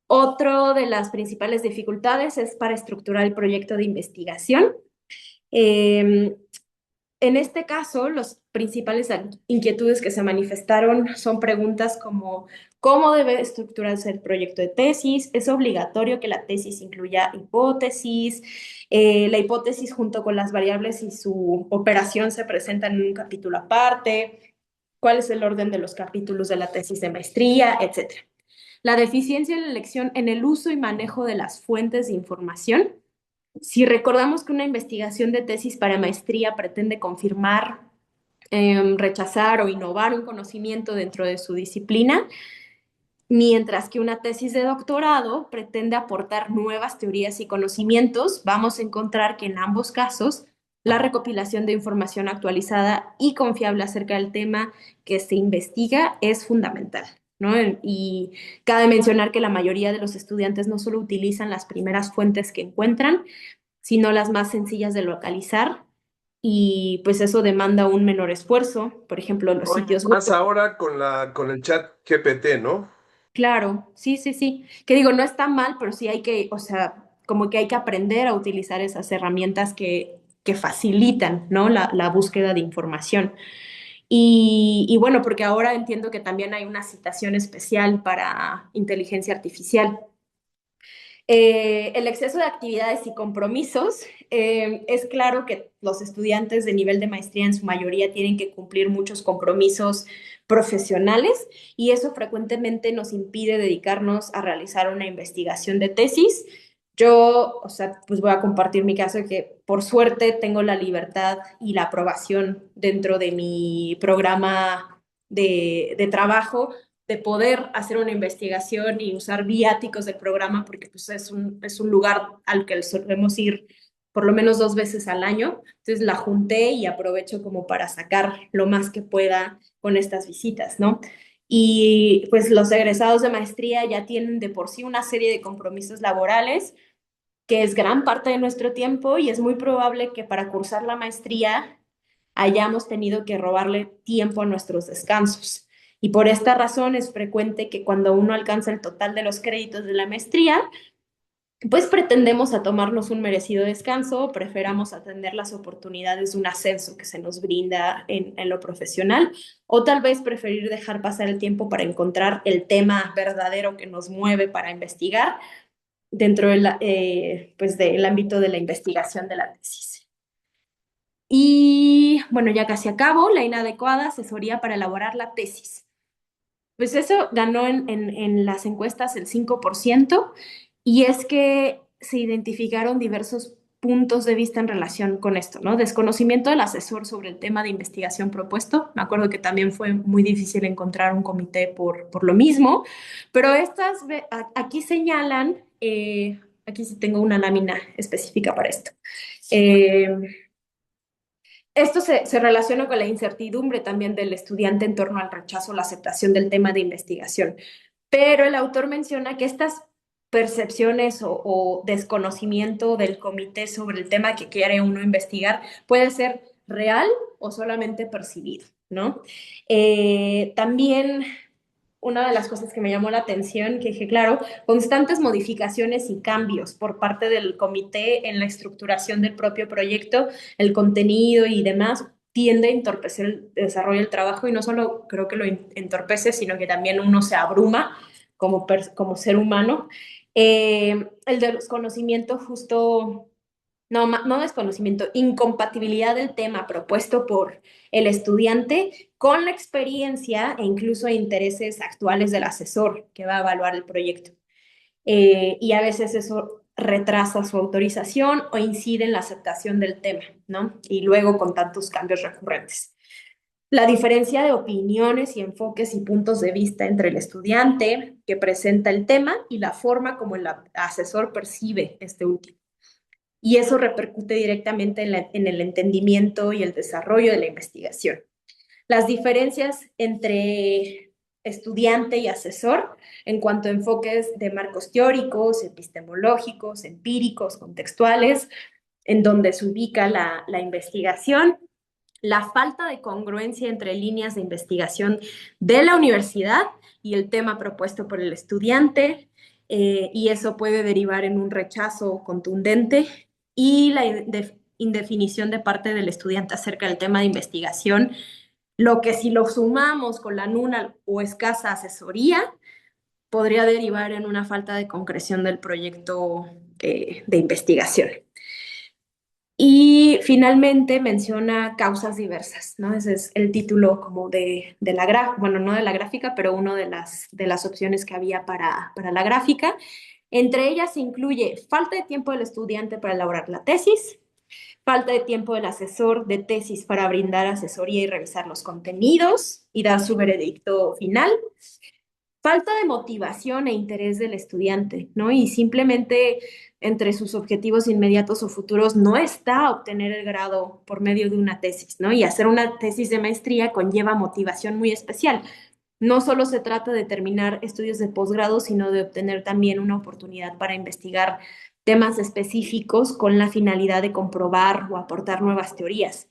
Otro de las principales dificultades es para estructurar el proyecto de investigación. Eh, en este caso, las principales inquietudes que se manifestaron son preguntas como ¿cómo debe estructurarse el proyecto de tesis? ¿Es obligatorio que la tesis incluya hipótesis? La hipótesis junto con las variables y su operación se presentan en un capítulo aparte. ¿Cuál es el orden de los capítulos de la tesis de maestría? Etcétera. La deficiencia en la elección en el uso y manejo de las fuentes de información. Si recordamos que una investigación de tesis para maestría pretende confirmar, rechazar o innovar un conocimiento dentro de su disciplina, mientras que una tesis de doctorado pretende aportar nuevas teorías y conocimientos, vamos a encontrar que en ambos casos la recopilación de información actualizada y confiable acerca del tema que se investiga es fundamental, ¿no? Y cabe mencionar que la mayoría de los estudiantes no solo utilizan las primeras fuentes que encuentran, sino las más sencillas de localizar y pues eso demanda un menor esfuerzo, por ejemplo, los Oye, sitios más web. ahora con el chat GPT, ¿no? Claro, sí, sí, sí. Que digo, no está mal, pero sí hay que, o sea, como que hay que aprender a utilizar esas herramientas que facilitan, ¿no? La búsqueda de información. Y bueno, porque ahora entiendo que también hay una citación especial para inteligencia artificial. El exceso de actividades y compromisos. Es claro que los estudiantes de nivel de maestría en su mayoría tienen que cumplir muchos compromisos profesionales y eso frecuentemente nos impide dedicarnos a realizar una investigación de tesis. Yo, o sea, pues voy a compartir mi caso de que por suerte tengo la libertad y la aprobación dentro de mi programa de trabajo de poder hacer una investigación y usar viáticos del programa, porque pues, es un lugar al que solemos ir por lo menos 2 veces al año. Entonces la junté y aprovecho como para sacar lo más que pueda con estas visitas, ¿no? Y pues los egresados de maestría ya tienen de por sí una serie de compromisos laborales que es gran parte de nuestro tiempo y es muy probable que para cursar la maestría hayamos tenido que robarle tiempo a nuestros descansos. Y por esta razón es frecuente que cuando uno alcanza el total de los créditos de la maestría, pues pretendemos a tomarnos un merecido descanso o preferamos atender las oportunidades de un ascenso que se nos brinda en lo profesional, o tal vez preferir dejar pasar el tiempo para encontrar el tema verdadero que nos mueve para investigar dentro de pues del ámbito de la investigación de la tesis. Y bueno, ya casi acabo, la inadecuada asesoría para elaborar la tesis. Pues eso ganó en las encuestas el 5%, y es que se identificaron diversos puntos de vista en relación con esto, ¿no? Desconocimiento del asesor sobre el tema de investigación propuesto. Me acuerdo que también fue muy difícil encontrar un comité por lo mismo, pero aquí señalan, aquí sí tengo una lámina específica para esto. Eh, Esto se relaciona con la incertidumbre también del estudiante en torno al rechazo o la aceptación del tema de investigación. Pero el autor menciona que estas percepciones o desconocimiento del comité sobre el tema que quiere uno investigar puede ser real o solamente percibido, ¿no? También una de las cosas que me llamó la atención, que dije, claro, constantes modificaciones y cambios por parte del comité en la estructuración del propio proyecto, el contenido y demás, tiende a entorpecer el desarrollo del trabajo, y no solo creo que lo entorpece, sino que también uno se abruma como ser humano. El desconocimiento justo, no desconocimiento, incompatibilidad del tema propuesto por el estudiante con la experiencia e incluso intereses actuales del asesor que va a evaluar el proyecto. Y a veces eso retrasa su autorización o incide en la aceptación del tema, ¿no? Y luego con tantos cambios recurrentes. La diferencia de opiniones y enfoques y puntos de vista entre el estudiante que presenta el tema y la forma como el asesor percibe este último. Y eso repercute directamente en el entendimiento y el desarrollo de la investigación. Las diferencias entre estudiante y asesor en cuanto a enfoques de marcos teóricos, epistemológicos, empíricos, contextuales, en donde se ubica la investigación, la falta de congruencia entre líneas de investigación de la universidad y el tema propuesto por el estudiante, y eso puede derivar en un rechazo contundente, y la indefinición de parte del estudiante acerca del tema de investigación, lo que si lo sumamos con la nula o escasa asesoría, podría derivar en una falta de concreción del proyecto de investigación. Y finalmente menciona causas diversas, ¿no? Ese es el título como de la gráfica, bueno, no de la gráfica, pero una de las opciones que había para la gráfica. Entre ellas se incluye falta de tiempo del estudiante para elaborar la tesis, falta de tiempo del asesor de tesis para brindar asesoría y revisar los contenidos y dar su veredicto final, falta de motivación e interés del estudiante, ¿no? Y simplemente entre sus objetivos inmediatos o futuros no está obtener el grado por medio de una tesis, ¿no? Y hacer una tesis de maestría conlleva motivación muy especial. No solo se trata de terminar estudios de posgrado, sino de obtener también una oportunidad para investigar temas específicos con la finalidad de comprobar o aportar nuevas teorías.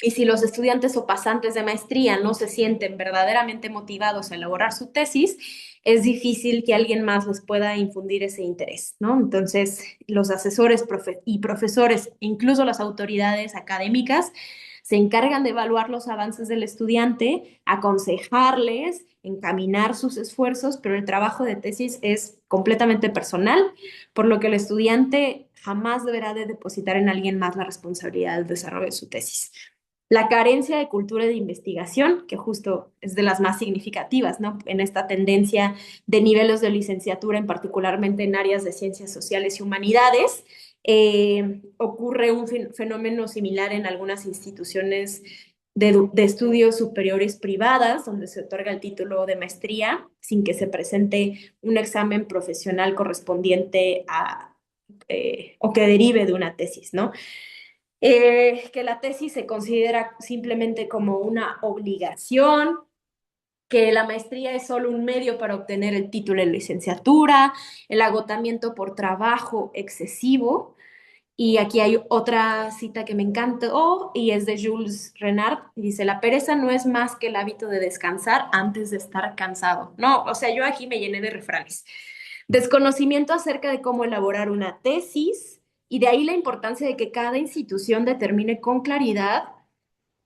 Y si los estudiantes o pasantes de maestría no se sienten verdaderamente motivados a elaborar su tesis, es difícil que alguien más les pueda infundir ese interés, ¿no? Entonces, los asesores y profesores, incluso las autoridades académicas, se encargan de evaluar los avances del estudiante, aconsejarles, encaminar sus esfuerzos, pero el trabajo de tesis es completamente personal, por lo que el estudiante jamás deberá de depositar en alguien más la responsabilidad del desarrollo de su tesis. La carencia de cultura de investigación, que justo es de las más significativas, ¿no? En esta tendencia de niveles de licenciatura, en particularmente en áreas de ciencias sociales y humanidades, ocurre un fenómeno similar en algunas instituciones de estudios superiores privadas, donde se otorga el título de maestría sin que se presente un examen profesional correspondiente o que derive de una tesis, ¿no? Que la tesis se considera simplemente como una obligación que la maestría es solo un medio para obtener el título de licenciatura, el agotamiento por trabajo excesivo. Y aquí hay otra cita que me encantó y es de Jules Renard. Y dice, la pereza no es más que el hábito de descansar antes de estar cansado. No, o sea, yo aquí me llené de refranes. Desconocimiento acerca de cómo elaborar una tesis y de ahí la importancia de que cada institución determine con claridad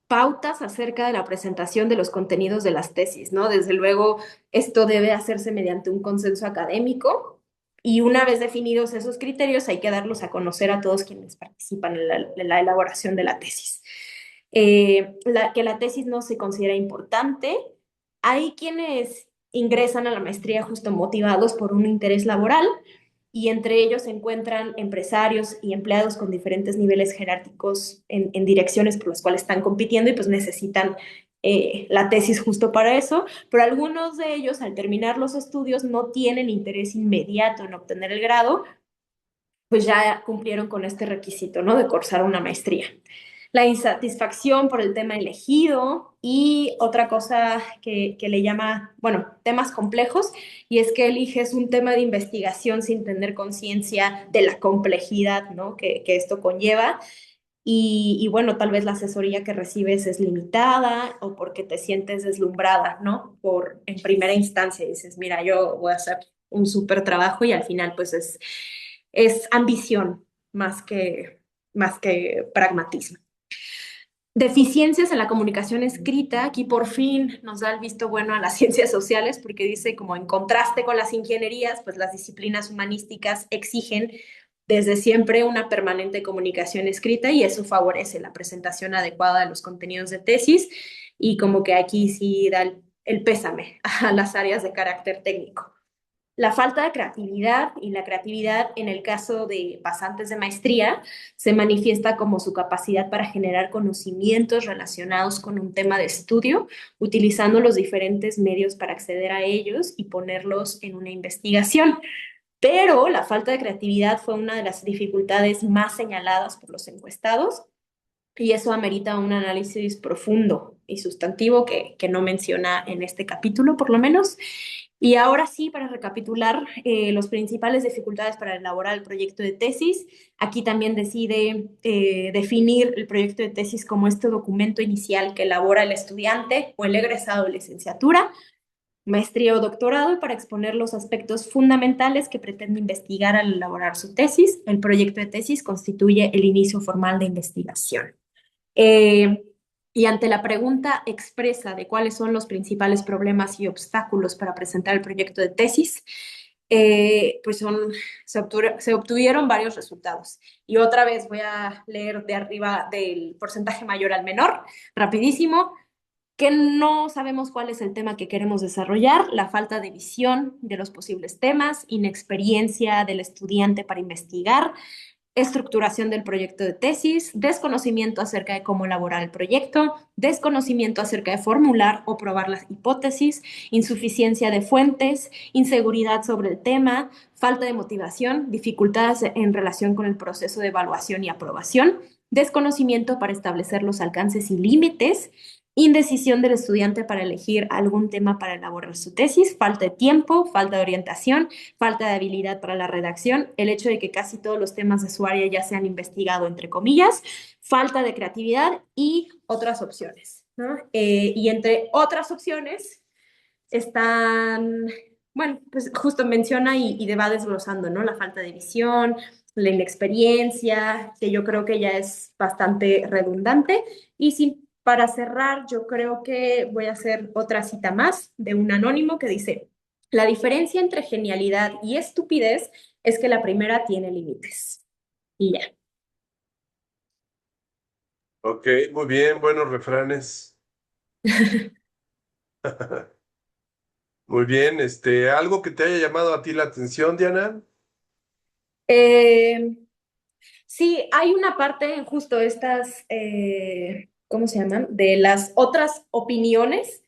pautas acerca de la presentación de los contenidos de las tesis, ¿no? Desde luego, esto debe hacerse mediante un consenso académico y una vez definidos esos criterios, hay que darlos a conocer a todos quienes participan en la elaboración de la tesis. Que la tesis no se considera importante. Hay quienes ingresan a la maestría justo motivados por un interés laboral y entre ellos se encuentran empresarios y empleados con diferentes niveles jerárquicos en direcciones por las cuales están compitiendo y pues necesitan la tesis justo para eso, pero algunos de ellos al terminar los estudios no tienen interés inmediato en obtener el grado, pues ya cumplieron con este requisito, ¿no? De cursar una maestría. La insatisfacción por el tema elegido y otra cosa que le llama, bueno, temas complejos, y es que eliges un tema de investigación sin tener conciencia de la complejidad, ¿no? Que esto conlleva. Y bueno, tal vez la asesoría que recibes es limitada o porque te sientes deslumbrada, ¿no? En primera instancia dices, mira, yo voy a hacer un súper trabajo y al final pues es ambición más que pragmatismo. Deficiencias en la comunicación escrita, aquí por fin nos da el visto bueno a las ciencias sociales porque dice como en contraste con las ingenierías, pues las disciplinas humanísticas exigen desde siempre una permanente comunicación escrita y eso favorece la presentación adecuada de los contenidos de tesis y como que aquí sí da el pésame a las áreas de carácter técnico. La falta de creatividad y la creatividad en el caso de pasantes de maestría se manifiesta como su capacidad para generar conocimientos relacionados con un tema de estudio, utilizando los diferentes medios para acceder a ellos y ponerlos en una investigación. Pero la falta de creatividad fue una de las dificultades más señaladas por los encuestados y eso amerita un análisis profundo y sustantivo que no menciona en este capítulo, por lo menos. Y ahora sí, para recapitular, los principales dificultades para elaborar el proyecto de tesis. Aquí también decide definir el proyecto de tesis como este documento inicial que elabora el estudiante o el egresado de licenciatura, maestría o doctorado y para exponer los aspectos fundamentales que pretende investigar al elaborar su tesis. El proyecto de tesis constituye el inicio formal de investigación. Eh, y ante la pregunta expresa de cuáles son los principales problemas y obstáculos para presentar el proyecto de tesis, pues se obtuvieron varios resultados. Y otra vez voy a leer de arriba del porcentaje mayor al menor, rapidísimo, que no sabemos cuál es el tema que queremos desarrollar, la falta de visión de los posibles temas, inexperiencia del estudiante para investigar, estructuración del proyecto de tesis, desconocimiento acerca de cómo elaborar el proyecto, desconocimiento acerca de formular o probar las hipótesis, insuficiencia de fuentes, inseguridad sobre el tema, falta de motivación, dificultades en relación con el proceso de evaluación y aprobación, desconocimiento para establecer los alcances y límites, indecisión del estudiante para elegir algún tema para elaborar su tesis, falta de tiempo, falta de orientación, falta de habilidad para la redacción, el hecho de que casi todos los temas de su área ya se han investigado, entre comillas, falta de creatividad y otras opciones, ¿no? Y entre otras opciones están, bueno, pues justo menciona y va desglosando, ¿no? La falta de visión, la inexperiencia, que yo creo que ya es bastante redundante. Y sí, para cerrar, yo creo que voy a hacer otra cita más de un anónimo que dice, la diferencia entre genialidad y estupidez es que la primera tiene límites. Y ya. Ok, muy bien, buenos refranes. Muy bien, algo que te haya llamado a ti la atención, Diana. Eh, sí, hay una parte en justo estas, ¿cómo se llaman? De las otras opiniones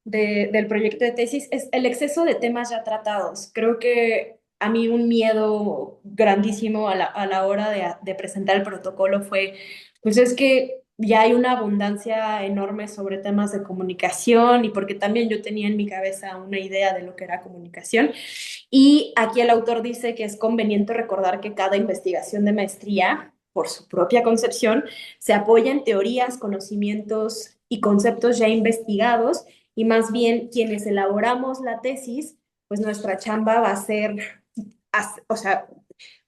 del proyecto de tesis, es el exceso de temas ya tratados. Creo que a mí un miedo grandísimo a la hora de presentar el protocolo fue, pues es que ya hay una abundancia enorme sobre temas de comunicación y porque también yo tenía en mi cabeza una idea de lo que era comunicación. Y aquí el autor dice que es conveniente recordar que cada investigación de maestría, por su propia concepción, se apoya en teorías, conocimientos y conceptos ya investigados y más bien quienes elaboramos la tesis, pues nuestra chamba va a ser, o sea,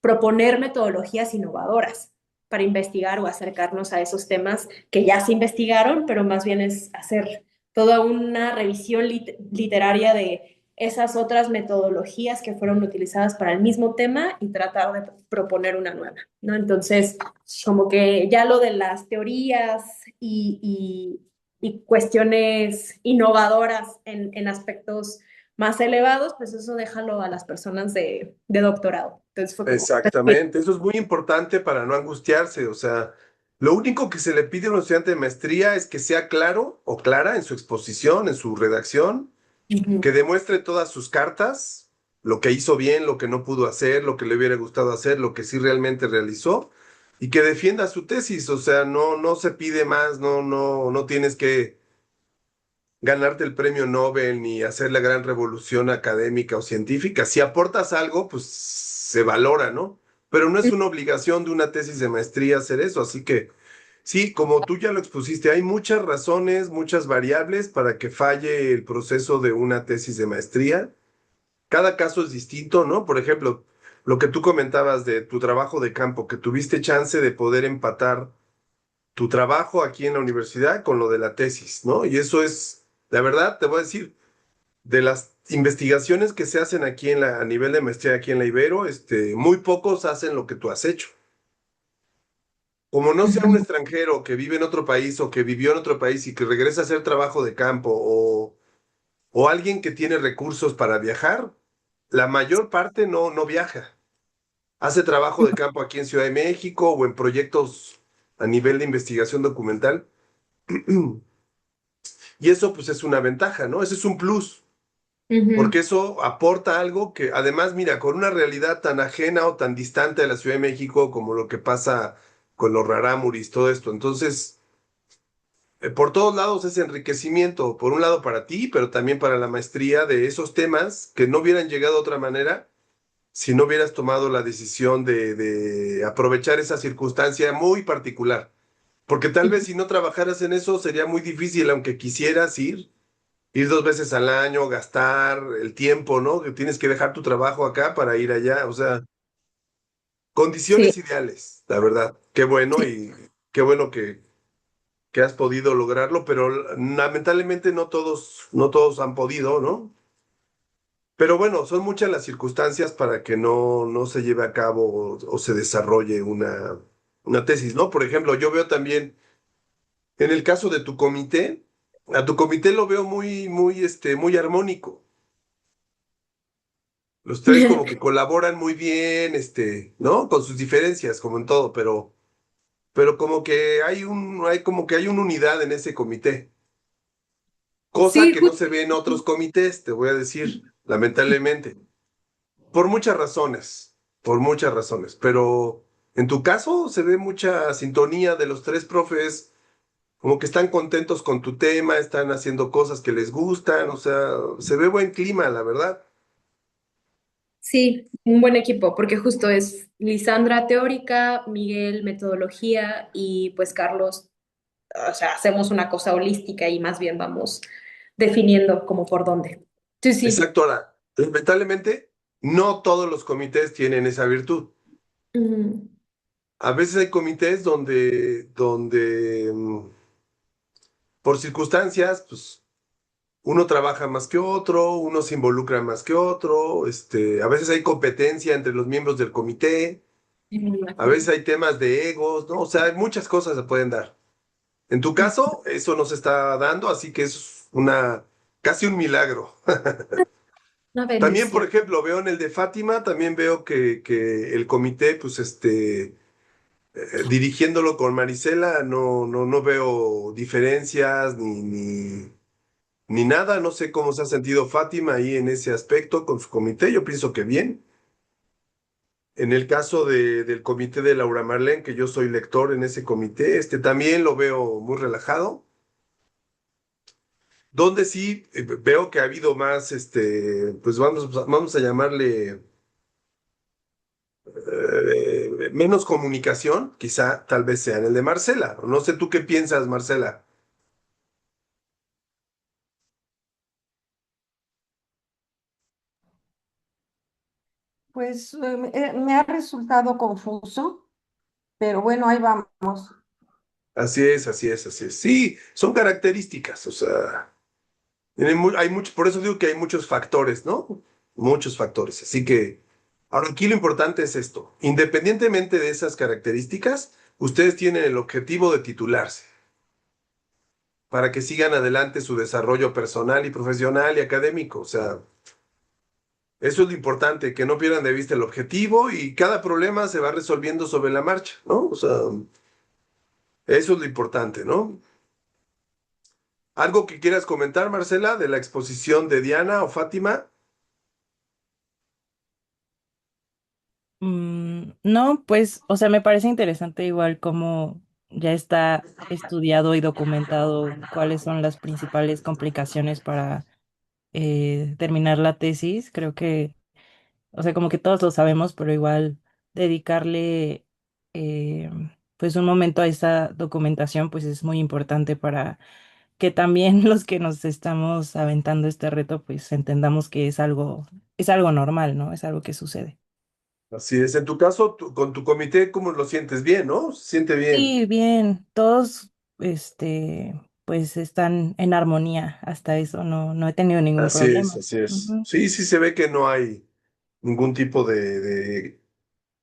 proponer metodologías innovadoras para investigar o acercarnos a esos temas que ya se investigaron, pero más bien es hacer toda una revisión literaria de esas otras metodologías que fueron utilizadas para el mismo tema y tratar de proponer una nueva, ¿no? Entonces, como que ya lo de las teorías y cuestiones innovadoras en aspectos más elevados, pues eso déjalo a las personas de doctorado. Entonces fue como, Exactamente, eso es muy importante para no angustiarse, o sea, lo único que se le pide a un estudiante de maestría es que sea claro o clara en su exposición, en su redacción, que ujú, demuestre todas sus cartas, lo que hizo bien, lo que no pudo hacer, lo que le hubiera gustado hacer, lo que sí realmente realizó, y que defienda su tesis, o sea, no se pide más, no tienes que ganarte el premio Nobel ni hacer la gran revolución académica o científica. Si aportas algo, pues se valora, ¿no? Pero no es una obligación de una tesis de maestría hacer eso, así que sí, como tú ya lo expusiste, hay muchas razones, muchas variables para que falle el proceso de una tesis de maestría. Cada caso es distinto, ¿no? Por ejemplo, lo que tú comentabas de tu trabajo de campo, que tuviste chance de poder empatar tu trabajo aquí en la universidad con lo de la tesis, ¿no? Y eso es, la verdad, te voy a decir, de las investigaciones que se hacen aquí a nivel de maestría aquí en la Ibero, muy pocos hacen lo que tú has hecho. Como no sea un ujú. extranjero que vive en otro país o que vivió en otro país y que regresa a hacer trabajo de campo o alguien que tiene recursos para viajar, la mayor parte no viaja. Hace trabajo de campo aquí en Ciudad de México o en proyectos a nivel de investigación documental. Y eso pues es una ventaja, ¿no? Ese es un plus, porque Ujú. eso aporta algo que además, mira, con una realidad tan ajena o tan distante de la Ciudad de México como lo que pasa con los rarámuris, todo esto. Entonces, por todos lados es enriquecimiento, por un lado para ti, pero también para la maestría de esos temas que no hubieran llegado de otra manera si no hubieras tomado la decisión de aprovechar esa circunstancia muy particular. Porque tal vez si no trabajaras en eso sería muy difícil, aunque quisieras ir 2 veces al año, gastar el tiempo, ¿no? Que tienes que dejar tu trabajo acá para ir allá. O sea, Sí, condiciones ideales, la verdad. Qué bueno sí, y qué bueno que has podido lograrlo, pero lamentablemente no todos han podido, ¿no? Pero bueno, son muchas las circunstancias para que no se lleve a cabo o se desarrolle una tesis, ¿no? Por ejemplo, yo veo también, en el caso de tu comité, a tu comité lo veo muy armónico. Los tres como que colaboran muy bien, ¿no? Con sus diferencias, como en todo, pero como que hay como que hay una unidad en ese comité, cosa sí, que no se ve en otros comités, te voy a decir, lamentablemente, por muchas razones, pero en tu caso se ve mucha sintonía de los tres profes, como que están contentos con tu tema, están haciendo cosas que les gustan, o sea, se ve buen clima, la verdad. sí, un buen equipo, porque justo es Lisandra teórica, Miguel metodología y pues Carlos, o sea, hacemos una cosa holística y más bien vamos definiendo como por dónde. Sí, sí. Exacto, ahora, lamentablemente, no todos los comités tienen esa virtud. Ujú, A veces hay comités donde por circunstancias, pues uno trabaja más que otro, uno se involucra más que otro, a veces hay competencia entre los miembros del comité, a veces hay temas de egos, ¿no? O sea, muchas cosas se pueden dar. En tu caso, eso no se está dando, así que es casi un milagro. una También, por bendición. ejemplo, veo en el de Fátima, también veo que el comité, pues, dirigiéndolo con Marisela, no veo diferencias ni nada. No sé cómo se ha sentido Fátima ahí en ese aspecto con su comité. Yo pienso que bien. En el caso del comité de Laura Marlene, que yo soy lector en ese comité, también lo veo muy relajado. Donde sí veo que ha habido más, pues vamos a llamarle menos comunicación, quizá tal vez sea en el de Marcela. No sé tú qué piensas, Marcela. Pues me ha resultado confuso, pero bueno, ahí vamos. Así es, así es, así es. Sí, son características, o sea, hay mucho, por eso digo que hay muchos factores, ¿no? Muchos factores. Así que, ahora aquí lo importante es esto. Independientemente de esas características, ustedes tienen el objetivo de titularse para que sigan adelante su desarrollo personal y profesional y académico. O sea, eso es lo importante, que no pierdan de vista el objetivo y cada problema se va resolviendo sobre la marcha, ¿no? O sea, eso es lo importante, ¿no? ¿Algo que quieras comentar, Marcela, de la exposición de Diana o Fátima? No, pues, o sea, me parece interesante igual como ya está estudiado y documentado cuáles son las principales complicaciones para terminar la tesis. Creo que, o sea, como que todos lo sabemos, pero igual dedicarle eh, pues un momento a esa documentación pues es muy importante para que también los que nos estamos aventando este reto pues entendamos que es algo normal, ¿no? Es algo que sucede. Así es. En tu caso, con tu comité, ¿cómo lo sientes? Bien, ¿no? Se siente bien. Sí, bien, todos, pues están en armonía hasta eso, no he tenido ningún Así es, problema. así es. Ujú. Sí, sí se ve que no hay ningún tipo de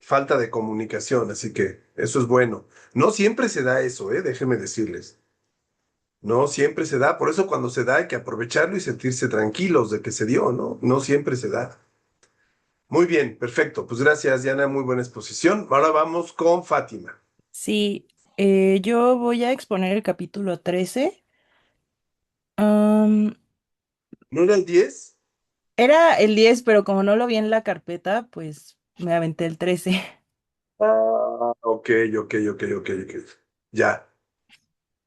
falta de comunicación, así que eso es bueno. No siempre se da eso, ¿eh? Déjenme decirles. No siempre se da. Por eso cuando se da hay que aprovecharlo y sentirse tranquilos de que se dio, ¿no? No siempre se da. Muy bien, perfecto. Pues gracias, Diana. Muy buena exposición. Ahora vamos con Fátima. Sí, yo voy a exponer el capítulo 13. Am, ¿No era el 10? Era el 10, pero como no lo vi en la carpeta, pues me aventé el 13. Ah, ok, ok, ok, ok, ok. Ya.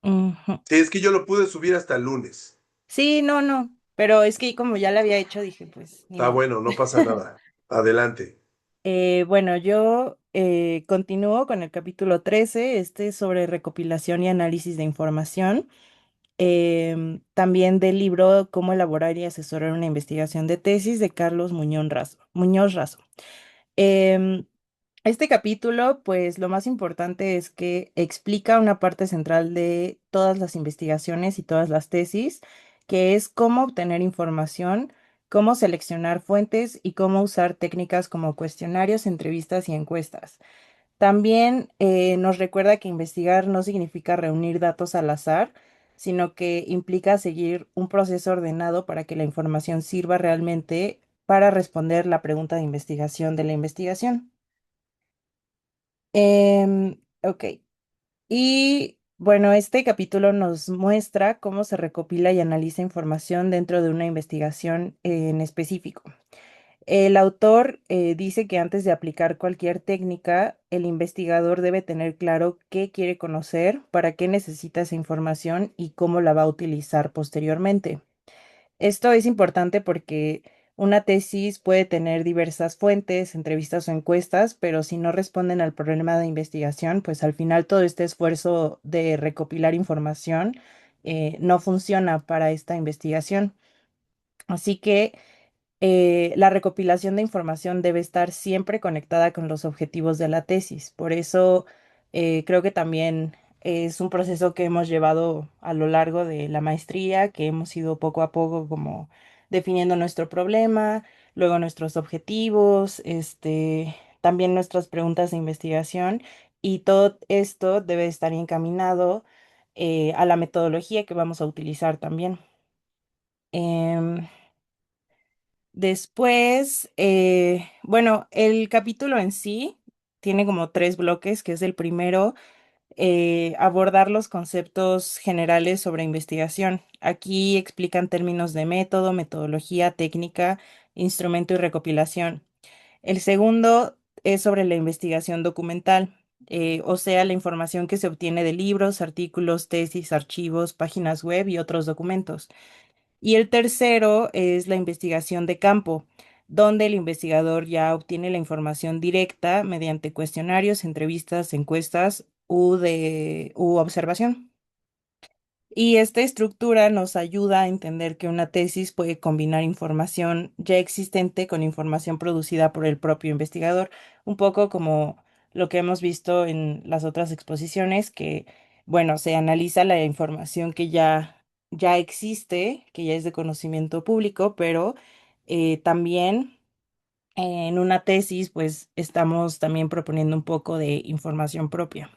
Ujú. Sí, es que yo lo pude subir hasta el lunes. Sí, no, pero es que como ya lo había hecho, dije, pues ni Está modo. bueno, no pasa nada. Adelante. Bueno, yo continúo con el capítulo 13. Este es sobre recopilación y análisis de información. También del libro Cómo elaborar y asesorar una investigación de tesis de Carlos Muñoz Razo. Em, este capítulo, pues lo más importante es que explica una parte central de todas las investigaciones y todas las tesis, que es cómo obtener información, cómo seleccionar fuentes y cómo usar técnicas como cuestionarios, entrevistas y encuestas. También nos recuerda que investigar no significa reunir datos al azar, sino que implica seguir un proceso ordenado para que la información sirva realmente para responder la pregunta de investigación de la investigación. Ok. Y bueno, este capítulo nos muestra cómo se recopila y analiza información dentro de una investigación en específico. El autor dice que antes de aplicar cualquier técnica, el investigador debe tener claro qué quiere conocer, para qué necesita esa información y cómo la va a utilizar posteriormente. Esto es importante porque una tesis puede tener diversas fuentes, entrevistas o encuestas, pero si no responden al problema de investigación, pues al final todo este esfuerzo de recopilar información no funciona para esta investigación. Así que la recopilación de información debe estar siempre conectada con los objetivos de la tesis. Por eso creo que también es un proceso que hemos llevado a lo largo de la maestría, que hemos ido poco a poco como definiendo nuestro problema, luego nuestros objetivos, también nuestras preguntas de investigación, y todo esto debe estar encaminado a la metodología que vamos a utilizar también. Em, Después, bueno, el capítulo en sí tiene como tres bloques, que es el primero, abordar los conceptos generales sobre investigación. Aquí explican términos de método, metodología, técnica, instrumento y recopilación. El segundo es sobre la investigación documental, o sea, la información que se obtiene de libros, artículos, tesis, archivos, páginas web y otros documentos. Y el tercero es la investigación de campo, donde el investigador ya obtiene la información directa mediante cuestionarios, entrevistas, encuestas u observación. Y esta estructura nos ayuda a entender que una tesis puede combinar información ya existente con información producida por el propio investigador, un poco como lo que hemos visto en las otras exposiciones, que, bueno, se analiza la información que ya existe, que ya es de conocimiento público, pero también en una tesis, pues estamos también proponiendo un poco de información propia.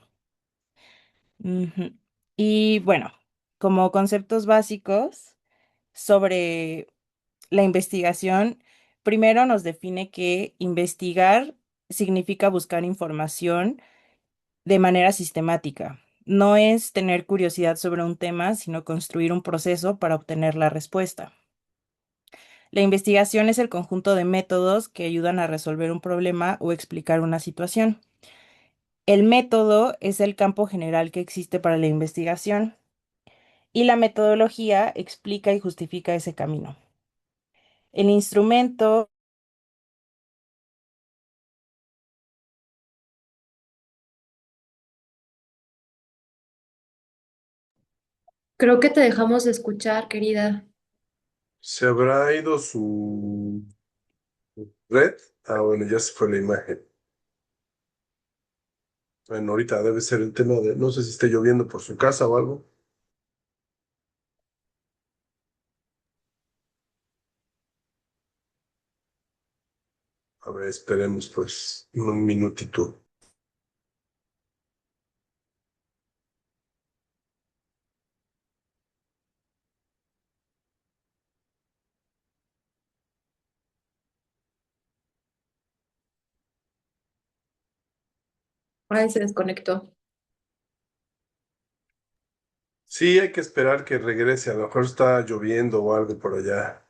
Ujú. Y bueno, como conceptos básicos sobre la investigación, primero nos define que investigar significa buscar información de manera sistemática. No es tener curiosidad sobre un tema, sino construir un proceso para obtener la respuesta. La investigación es el conjunto de métodos que ayudan a resolver un problema o explicar una situación. El método es el campo general que existe para la investigación y la metodología explica y justifica ese camino. El instrumento, Creo que te dejamos de escuchar, querida. ¿Se habrá ido su red? Ah, bueno, ya se fue la imagen. Bueno, ahorita debe ser el tema de, no sé si está lloviendo por su casa o algo. A ver, esperemos pues un minutito. Ay, se desconectó. Sí, hay que esperar que regrese. A lo mejor está lloviendo o algo por allá.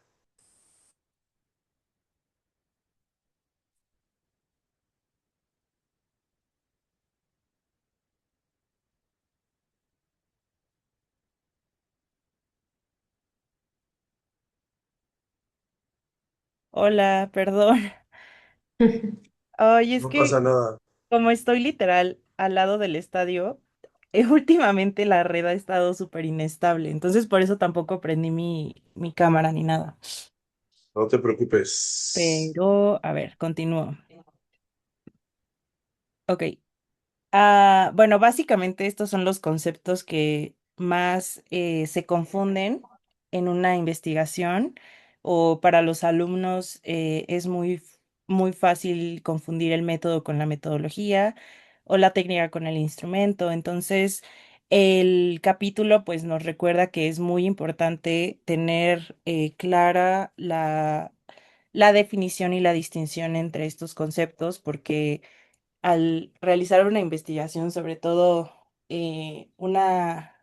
hola, perdón. Ay, es No pasa que nada. como estoy literal al lado del estadio, últimamente la red ha estado súper inestable, entonces por eso tampoco prendí mi cámara ni nada. No te preocupes. Pero, a ver, continúo. Ok. Bueno, básicamente estos son los conceptos que más se confunden en una investigación o para los alumnos es muy fácil confundir el método con la metodología o la técnica con el instrumento. Entonces, el capítulo pues nos recuerda que es muy importante tener clara la definición y la distinción entre estos conceptos porque al realizar una investigación, sobre todo una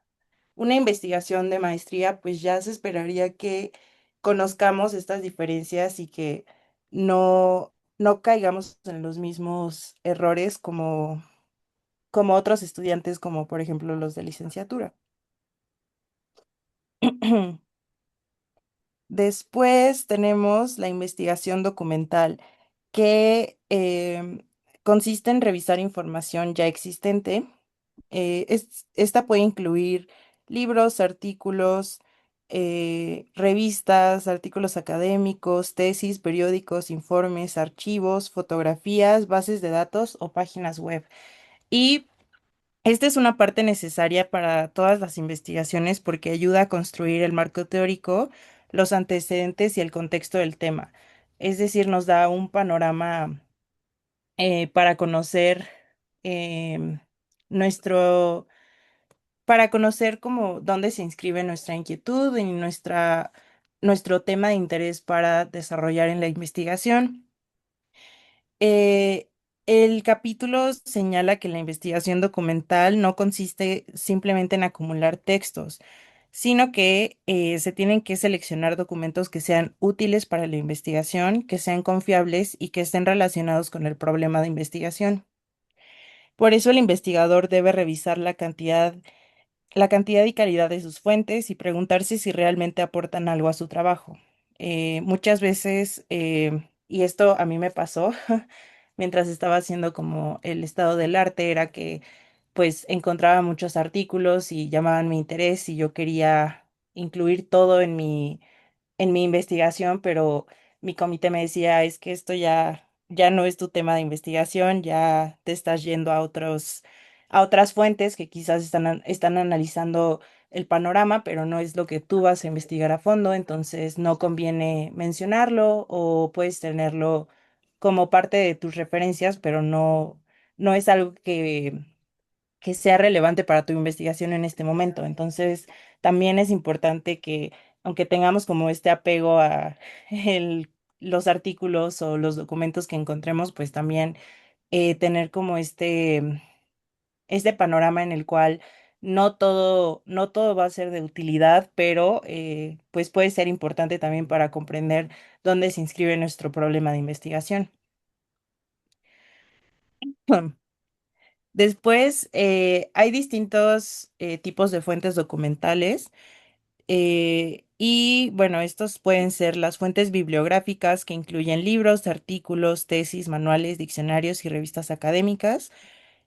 investigación de maestría, pues ya se esperaría que conozcamos estas diferencias y que no caigamos en los mismos errores como otros estudiantes, como por ejemplo los de licenciatura. Después tenemos la investigación documental, que consiste en revisar información ya existente. Esta puede incluir libros, artículos, revistas, artículos académicos, tesis, periódicos, informes, archivos, fotografías, bases de datos o páginas web. Y esta es una parte necesaria para todas las investigaciones porque ayuda a construir el marco teórico, los antecedentes y el contexto del tema. Es decir, nos da un panorama para conocer em, nuestro, para conocer cómo, dónde se inscribe nuestra inquietud y nuestro tema de interés para desarrollar en la investigación. Eh, el capítulo señala que la investigación documental no consiste simplemente en acumular textos, sino que se tienen que seleccionar documentos que sean útiles para la investigación, que sean confiables y que estén relacionados con el problema de investigación. Por eso el investigador debe revisar la cantidad y calidad de sus fuentes y preguntarse si realmente aportan algo a su trabajo. Muchas veces, y esto a mí me pasó mientras estaba haciendo como el estado del arte, era que pues encontraba muchos artículos y llamaban mi interés y yo quería incluir todo en mi investigación, pero mi comité me decía, es que esto ya no es tu tema de investigación, ya te estás yendo a otras fuentes que quizás están analizando el panorama, pero no es lo que tú vas a investigar a fondo, entonces no conviene mencionarlo o puedes tenerlo como parte de tus referencias, pero no es algo que sea relevante para tu investigación en este momento. Entonces, también es importante que, aunque tengamos como este apego a los artículos o los documentos que encontremos, pues también tener como este panorama en el cual no todo va a ser de utilidad, pero pues puede ser importante también para comprender dónde se inscribe nuestro problema de investigación. Después, hay distintos tipos de fuentes documentales. Y bueno, estos pueden ser las fuentes bibliográficas que incluyen libros, artículos, tesis, manuales, diccionarios y revistas académicas.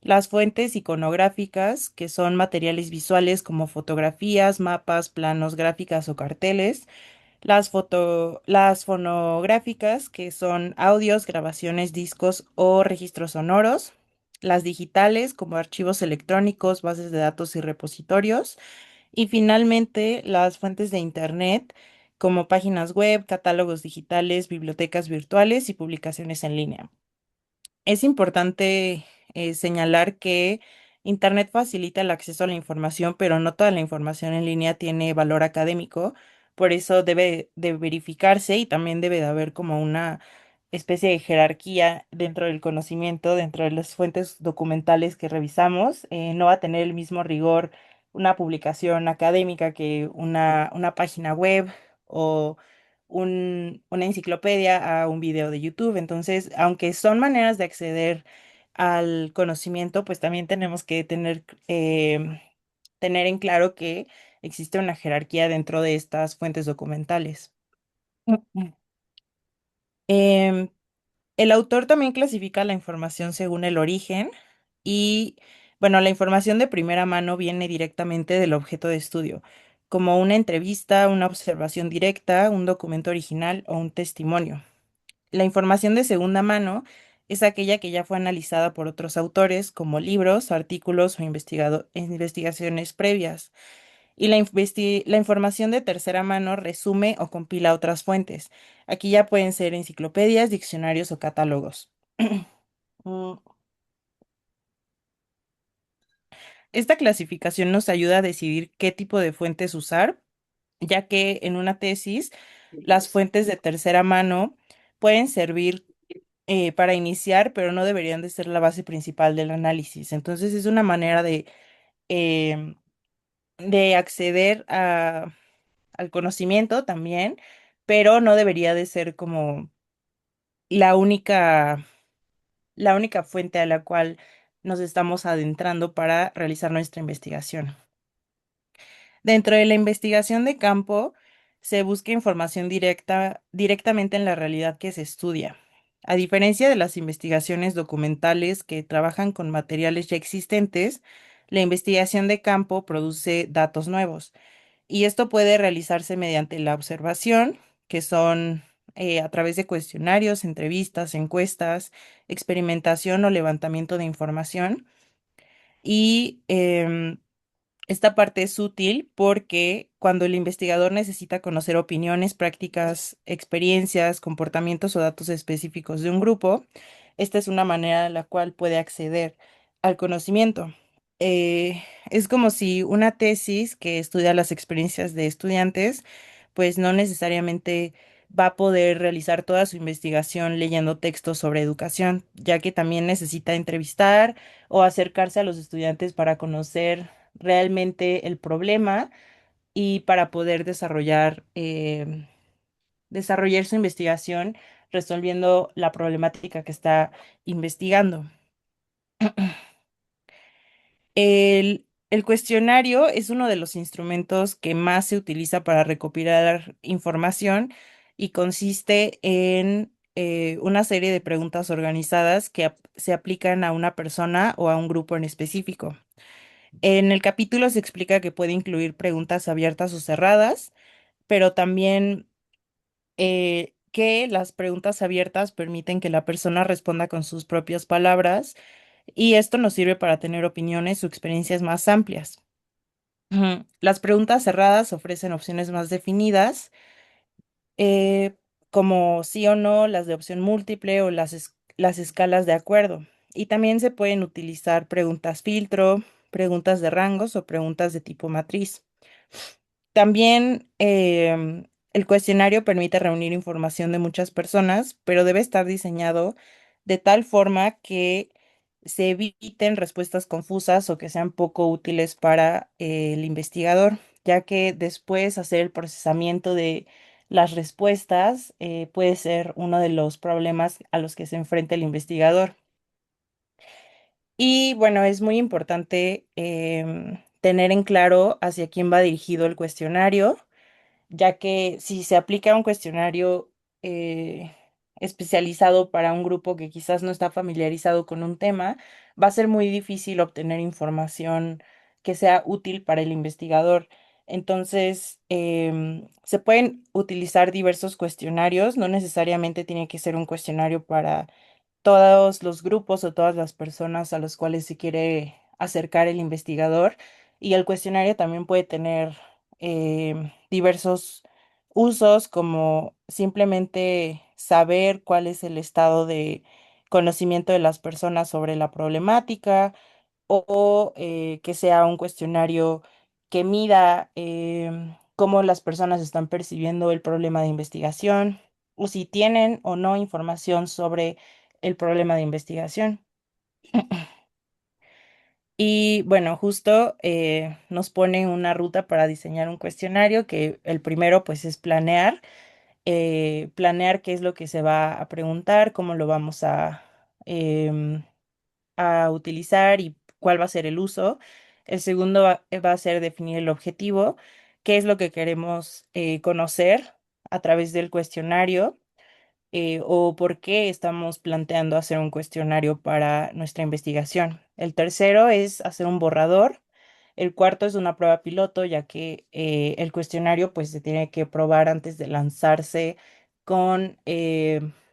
Las fuentes iconográficas, que son materiales visuales como fotografías, mapas, planos, gráficas o carteles. Las fonográficas, que son audios, grabaciones, discos o registros sonoros. Las digitales, como archivos electrónicos, bases de datos y repositorios. Y finalmente, las fuentes de Internet, como páginas web, catálogos digitales, bibliotecas virtuales y publicaciones en línea. Es importante señalar que Internet facilita el acceso a la información, pero no toda la información en línea tiene valor académico. Por eso debe de verificarse y también debe de haber como una especie de jerarquía dentro del conocimiento, dentro de las fuentes documentales que revisamos. No va a tener el mismo rigor una publicación académica que una página web o una enciclopedia a un video de YouTube. Entonces, aunque son maneras de acceder al conocimiento, pues también tenemos que tener en claro que existe una jerarquía dentro de estas fuentes documentales. Em, el autor también clasifica la información según el origen y, bueno, la información de primera mano viene directamente del objeto de estudio, como una entrevista, una observación directa, un documento original o un testimonio. La información de segunda mano es aquella que ya fue analizada por otros autores, como libros, artículos o investigaciones previas. Y la información de tercera mano resume o compila otras fuentes. Aquí ya pueden ser enciclopedias, diccionarios o catálogos. Mm, Esta clasificación nos ayuda a decidir qué tipo de fuentes usar, ya que en una tesis las fuentes de tercera mano pueden servir para iniciar, pero no deberían de ser la base principal del análisis. Entonces es una manera em, de acceder al conocimiento también, pero no debería de ser como la única, la única fuente a la cual nos estamos adentrando para realizar nuestra investigación. Dentro de la investigación de campo, se busca información directamente en la realidad que se estudia. A diferencia de las investigaciones documentales que trabajan con materiales ya existentes, la investigación de campo produce datos nuevos y esto puede realizarse mediante la observación, que son a través de cuestionarios, entrevistas, encuestas, experimentación o levantamiento de información. Y esta parte es útil porque cuando el investigador necesita conocer opiniones, prácticas, experiencias, comportamientos o datos específicos de un grupo, esta es una manera en la cual puede acceder al conocimiento. Es como si una tesis que estudia las experiencias de estudiantes, pues no necesariamente va a poder realizar toda su investigación leyendo textos sobre educación, ya que también necesita entrevistar o acercarse a los estudiantes para conocer realmente el problema y para poder desarrollar su investigación resolviendo la problemática que está investigando. El cuestionario es uno de los instrumentos que más se utiliza para recopilar información y consiste en una serie de preguntas organizadas que se aplican a una persona o a un grupo en específico. En el capítulo se explica que puede incluir preguntas abiertas o cerradas, pero también que las preguntas abiertas permiten que la persona responda con sus propias palabras y esto nos sirve para tener opiniones o experiencias más amplias. Las preguntas cerradas ofrecen opciones más definidas, eh, como sí o no, las de opción múltiple o las escalas de acuerdo. Y también se pueden utilizar preguntas filtro, preguntas de rangos o preguntas de tipo matriz. También el cuestionario permite reunir información de muchas personas, pero debe estar diseñado de tal forma que se eviten respuestas confusas o que sean poco útiles para el investigador, ya que después hacer el procesamiento de las respuestas puede ser uno de los problemas a los que se enfrenta el investigador. Y bueno, es muy importante tener en claro hacia quién va dirigido el cuestionario, ya que si se aplica un cuestionario especializado para un grupo que quizás no está familiarizado con un tema, va a ser muy difícil obtener información que sea útil para el investigador. Entonces, se pueden utilizar diversos cuestionarios, no necesariamente tiene que ser un cuestionario para todos los grupos o todas las personas a los cuales se quiere acercar el investigador. Y el cuestionario también puede tener diversos usos, como simplemente saber cuál es el estado de conocimiento de las personas sobre la problemática o que sea un cuestionario que mida cómo las personas están percibiendo el problema de investigación o si tienen o no información sobre el problema de investigación. Y bueno, justo nos pone una ruta para diseñar un cuestionario que el primero pues es planear qué es lo que se va a preguntar, cómo lo vamos em, a utilizar y cuál va a ser el uso. El segundo va a ser definir el objetivo, qué es lo que queremos conocer a través del cuestionario o por qué estamos planteando hacer un cuestionario para nuestra investigación. El tercero es hacer un borrador. El cuarto es una prueba piloto, ya que el cuestionario pues se tiene que probar antes de lanzarse con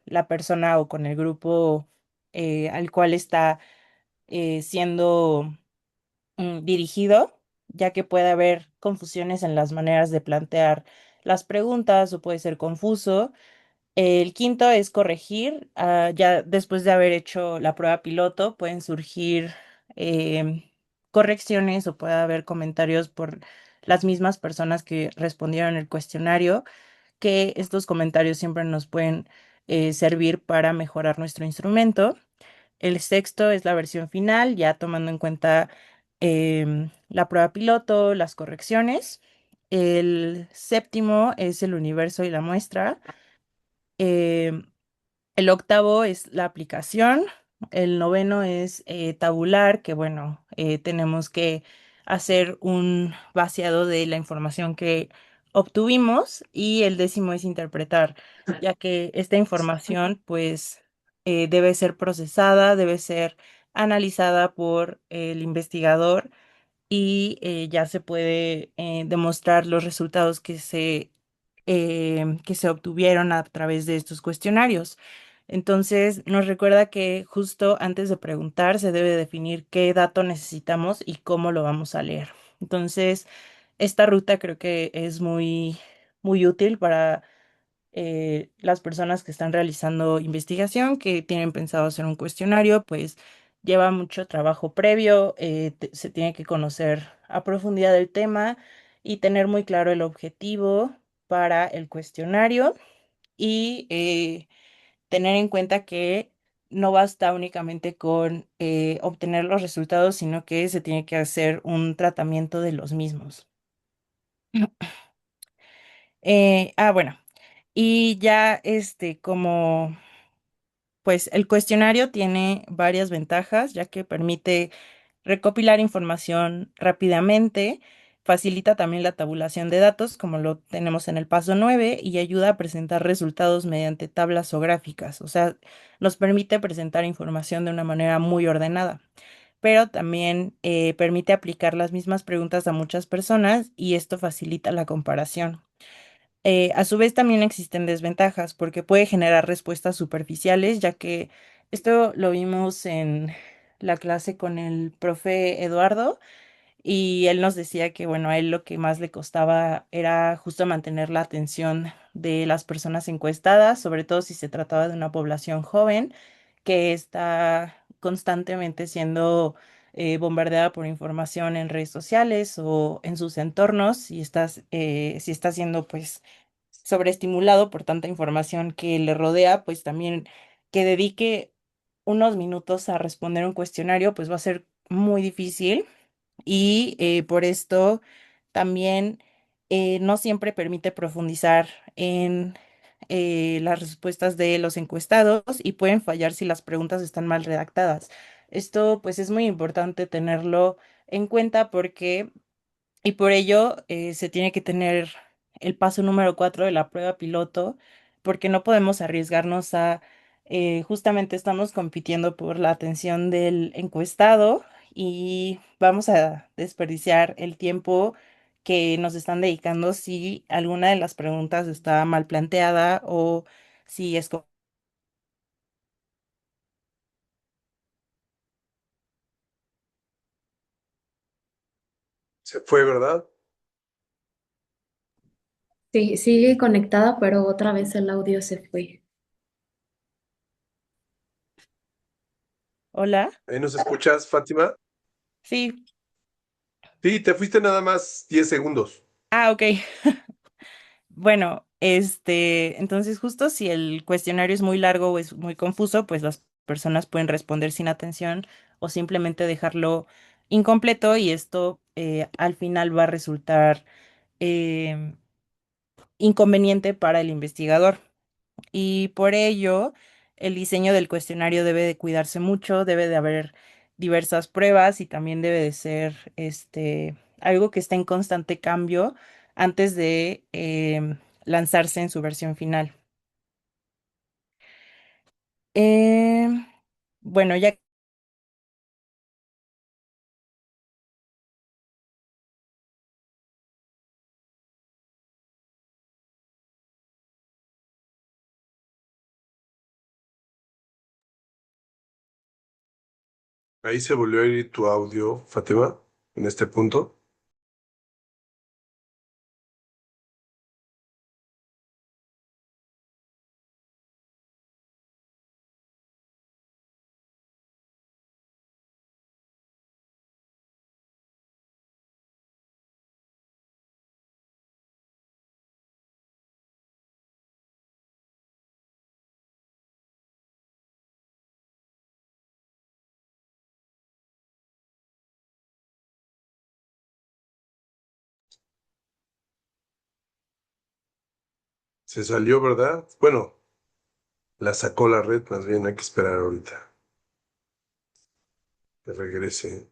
la persona o con el grupo al cual está siendo dirigido, ya que puede haber confusiones en las maneras de plantear las preguntas o puede ser confuso. El quinto es corregir. Ya después de haber hecho la prueba piloto, pueden surgir em, correcciones o puede haber comentarios por las mismas personas que respondieron el cuestionario, que estos comentarios siempre nos pueden servir para mejorar nuestro instrumento. El sexto es la versión final, ya tomando en cuenta la prueba piloto, las correcciones. El séptimo es el universo y la muestra. Em, el octavo es la aplicación. El noveno es tabular, que bueno, tenemos que hacer un vaciado de la información que obtuvimos. Y el décimo es interpretar, ya que esta información pues debe ser procesada, debe ser analizada por el investigador y ya se puede demostrar los resultados que se obtuvieron a través de estos cuestionarios. Entonces, nos recuerda que justo antes de preguntar se debe definir qué dato necesitamos y cómo lo vamos a leer. Entonces, esta ruta creo que es muy útil para las personas que están realizando investigación, que tienen pensado hacer un cuestionario, pues lleva mucho trabajo previo, se tiene que conocer a profundidad el tema y tener muy claro el objetivo para el cuestionario y tener en cuenta que no basta únicamente con obtener los resultados, sino que se tiene que hacer un tratamiento de los mismos. Bueno, y ya como pues el cuestionario tiene varias ventajas, ya que permite recopilar información rápidamente, facilita también la tabulación de datos, como lo tenemos en el paso 9, y ayuda a presentar resultados mediante tablas o gráficas, o sea, nos permite presentar información de una manera muy ordenada, pero también permite aplicar las mismas preguntas a muchas personas y esto facilita la comparación. A su vez también existen desventajas porque puede generar respuestas superficiales, ya que esto lo vimos en la clase con el profe Eduardo y él nos decía que, bueno, a él lo que más le costaba era justo mantener la atención de las personas encuestadas, sobre todo si se trataba de una población joven que está constantemente siendo bombardeada por información en redes sociales o en sus entornos y si está siendo pues sobreestimulado por tanta información que le rodea, pues también que dedique unos minutos a responder un cuestionario, pues va a ser muy difícil y por esto también no siempre permite profundizar en las respuestas de los encuestados y pueden fallar si las preguntas están mal redactadas. Esto pues es muy importante tenerlo en cuenta porque y por ello se tiene que tener el paso número 4 de la prueba piloto, porque no podemos arriesgarnos justamente estamos compitiendo por la atención del encuestado y vamos a desperdiciar el tiempo que nos están dedicando si alguna de las preguntas está mal planteada o si es... Se fue, ¿verdad? Sí, sigue conectada, pero otra vez el audio se fue. Hola, ¿Ahí nos escuchas, Fátima? sí, Sí, te fuiste nada más 10 segundos. ok. Bueno, entonces justo si el cuestionario es muy largo o es muy confuso, pues las personas pueden responder sin atención o simplemente dejarlo incompleto y esto al final va a resultar em, inconveniente para el investigador. Y por ello, el diseño del cuestionario debe de cuidarse mucho, debe de haber diversas pruebas y también debe de ser algo que esté en constante cambio antes de lanzarse en su versión final. Em, bueno, ya Ahí se volvió a ir tu audio, Fátima, en este punto. Se salió, ¿verdad? Bueno, la sacó la red, más bien hay que esperar ahorita que regrese.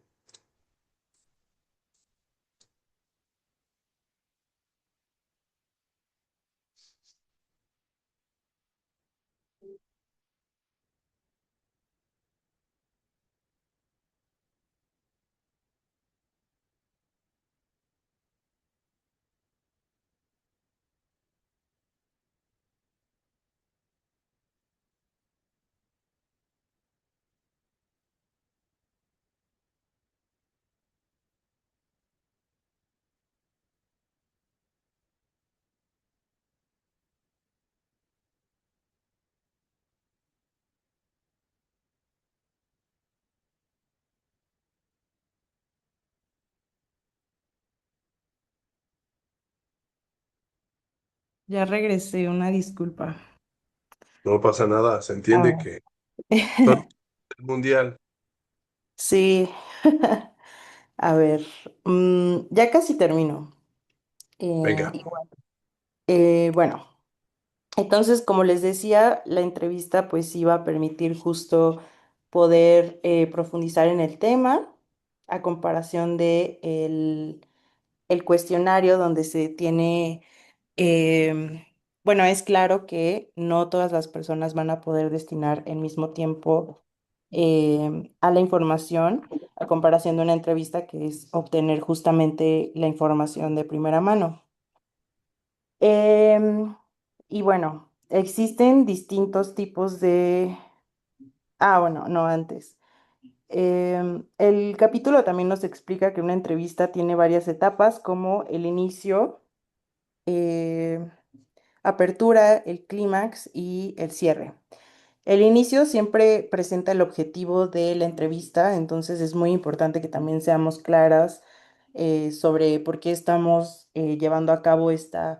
ya regresé, una disculpa. No pasa nada, se entiende Ah. que son el mundial. Sí, a ver, ya casi termino. Venga. Bueno, entonces, como les decía, la entrevista pues iba a permitir justo poder profundizar en el tema a comparación de el cuestionario donde se tiene, em, bueno, es claro que no todas las personas van a poder destinar el mismo tiempo a la información a comparación de una entrevista que es obtener justamente la información de primera mano. Em, y bueno, existen distintos tipos de... Ah, bueno, no antes. El capítulo también nos explica que una entrevista tiene varias etapas, como el inicio, eh, apertura, el clímax y el cierre. El inicio siempre presenta el objetivo de la entrevista, entonces es muy importante que también seamos claras sobre por qué estamos llevando a cabo esta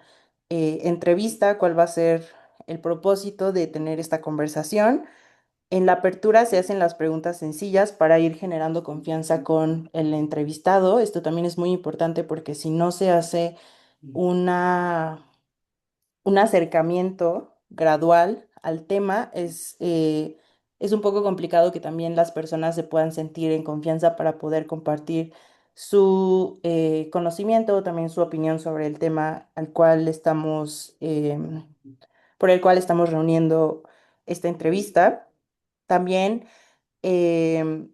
entrevista, cuál va a ser el propósito de tener esta conversación. En la apertura se hacen las preguntas sencillas para ir generando confianza con el entrevistado. Esto también es muy importante porque si no se hace una un acercamiento gradual al tema, es un poco complicado que también las personas se puedan sentir en confianza para poder compartir su conocimiento o también su opinión sobre el tema al cual estamos, por el cual estamos reuniendo esta entrevista. También em,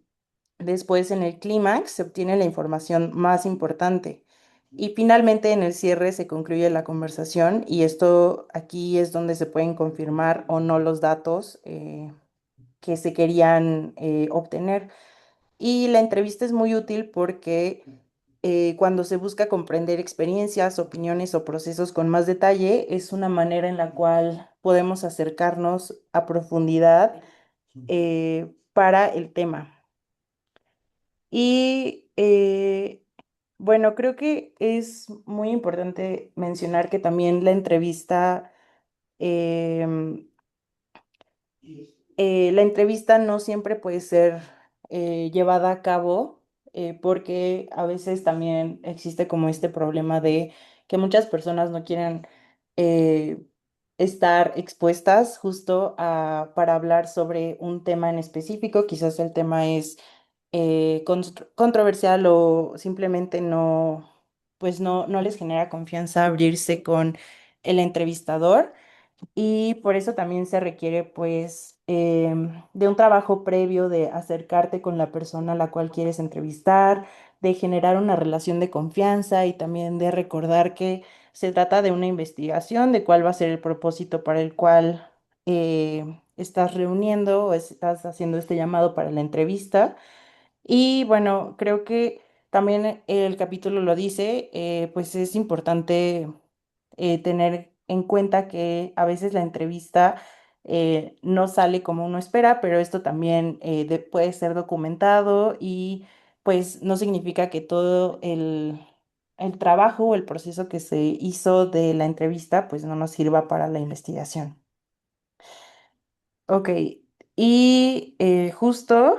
después, en el clímax, se obtiene la información más importante. Y finalmente, en el cierre se concluye la conversación y esto aquí es donde se pueden confirmar o no los datos que se querían obtener. Y la entrevista es muy útil porque cuando se busca comprender experiencias, opiniones o procesos con más detalle, es una manera en la cual podemos acercarnos a profundidad para el tema. Y bueno, creo que es muy importante mencionar que también em, la entrevista no siempre puede ser llevada a cabo porque a veces también existe como este problema de que muchas personas no quieren eh, estar expuestas justo para hablar sobre un tema en específico. Quizás el tema es controversial o simplemente no, pues no les genera confianza abrirse con el entrevistador y por eso también se requiere pues de un trabajo previo de acercarte con la persona a la cual quieres entrevistar, de generar una relación de confianza y también de recordar que se trata de una investigación de cuál va a ser el propósito para el cual estás reuniendo o estás haciendo este llamado para la entrevista. Y bueno, creo que también el capítulo lo dice, pues es importante tener en cuenta que a veces la entrevista no sale como uno espera, pero esto también puede ser documentado y pues no significa que todo el trabajo o el proceso que se hizo de la entrevista pues no nos sirva para la investigación. Ok, y justo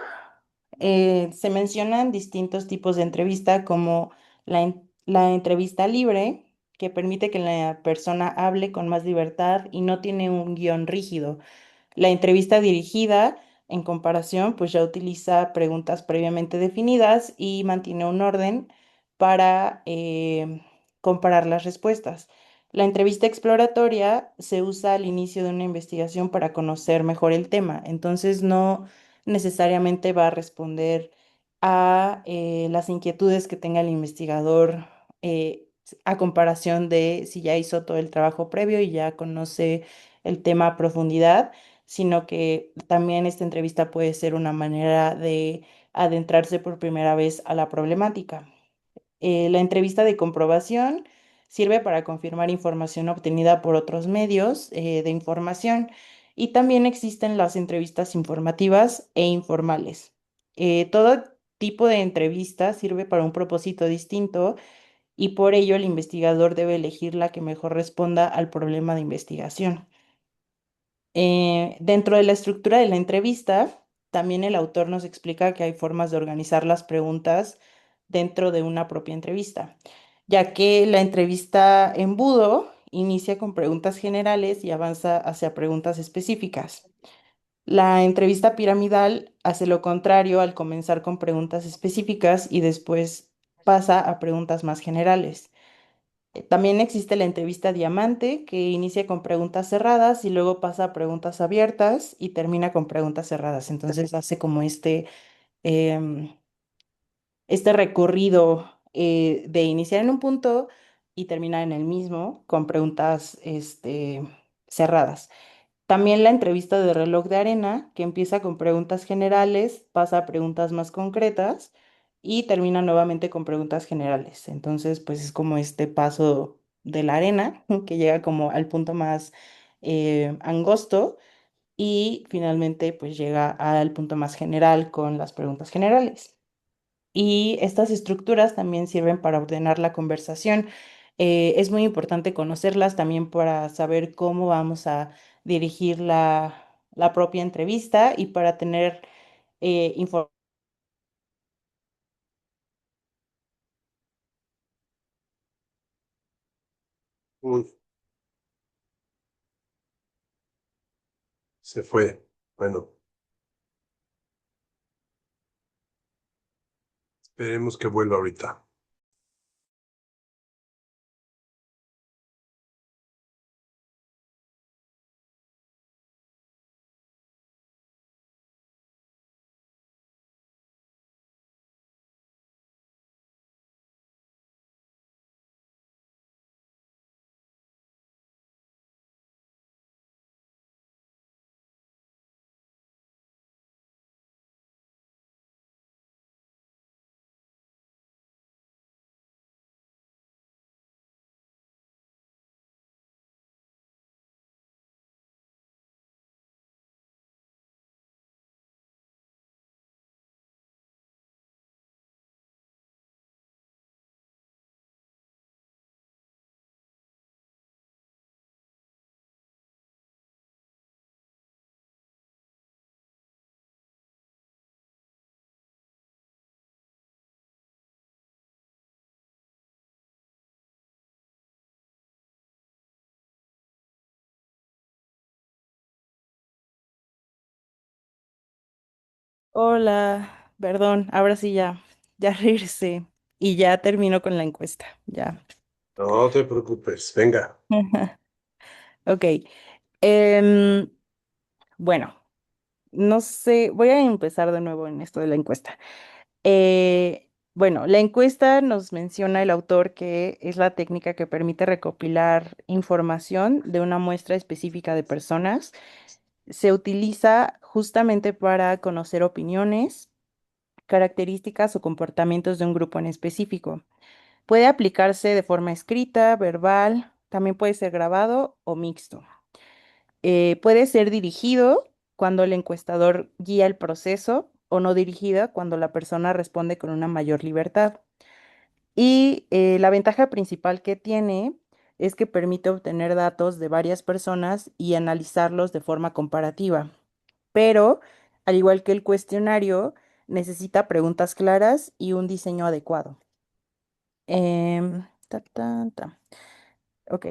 se mencionan distintos tipos de entrevista como la entrevista libre, que permite que la persona hable con más libertad y no tiene un guión rígido. La entrevista dirigida, en comparación, pues ya utiliza preguntas previamente definidas y mantiene un orden para comparar las respuestas. La entrevista exploratoria se usa al inicio de una investigación para conocer mejor el tema, entonces no necesariamente va a responder a las inquietudes que tenga el investigador a comparación de si ya hizo todo el trabajo previo y ya conoce el tema a profundidad, sino que también esta entrevista puede ser una manera de adentrarse por primera vez a la problemática. La entrevista de comprobación sirve para confirmar información obtenida por otros medios de información y también existen las entrevistas informativas e informales. Todo tipo de entrevista sirve para un propósito distinto y por ello el investigador debe elegir la que mejor responda al problema de investigación. Dentro de la estructura de la entrevista, también el autor nos explica que hay formas de organizar las preguntas dentro de una propia entrevista. ya que la entrevista embudo inicia con preguntas generales y avanza hacia preguntas específicas. La entrevista piramidal hace lo contrario al comenzar con preguntas específicas y después pasa a preguntas más generales. También existe la entrevista diamante, que inicia con preguntas cerradas y luego pasa a preguntas abiertas y termina con preguntas cerradas. Entonces hace como em, este recorrido de iniciar en un punto y terminar en el mismo con preguntas cerradas. También la entrevista de reloj de arena, que empieza con preguntas generales, pasa a preguntas más concretas y termina nuevamente con preguntas generales. Entonces, pues es como este paso de la arena, que llega como al punto más angosto y finalmente pues llega al punto más general con las preguntas generales. Y estas estructuras también sirven para ordenar la conversación. Es muy importante conocerlas también para saber cómo vamos a dirigir la propia entrevista y para tener información. Uy, se fue. Bueno, esperemos que vuelva ahorita. Hola, perdón, ahora sí ya regresé y ya termino con la encuesta, ya. No te preocupes, venga. Ok, em, bueno, no sé, voy a empezar de nuevo en esto de la encuesta. Bueno, la encuesta nos menciona el autor que es la técnica que permite recopilar información de una muestra específica de personas. Se utiliza justamente para conocer opiniones, características o comportamientos de un grupo en específico. Puede aplicarse de forma escrita, verbal, también puede ser grabado o mixto. Puede ser dirigido cuando el encuestador guía el proceso o no dirigida cuando la persona responde con una mayor libertad. Y la ventaja principal que tiene es que permite obtener datos de varias personas y analizarlos de forma comparativa. Pero, al igual que el cuestionario, necesita preguntas claras y un diseño adecuado. Ta, ta, ta. Ok.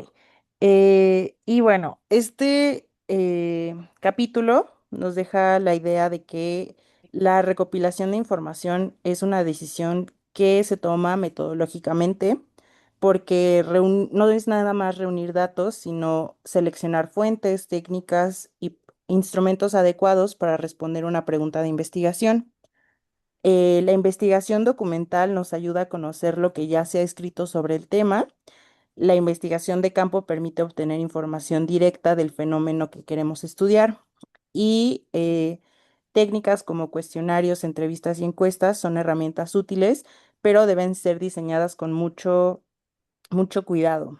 Y bueno, este capítulo nos deja la idea de que la recopilación de información es una decisión que se toma metodológicamente, porque no es nada más reunir datos, sino seleccionar fuentes, técnicas y instrumentos adecuados para responder una pregunta de investigación. La investigación documental nos ayuda a conocer lo que ya se ha escrito sobre el tema. La investigación de campo permite obtener información directa del fenómeno que queremos estudiar y técnicas como cuestionarios, entrevistas y encuestas son herramientas útiles, pero deben ser diseñadas con mucho cuidado.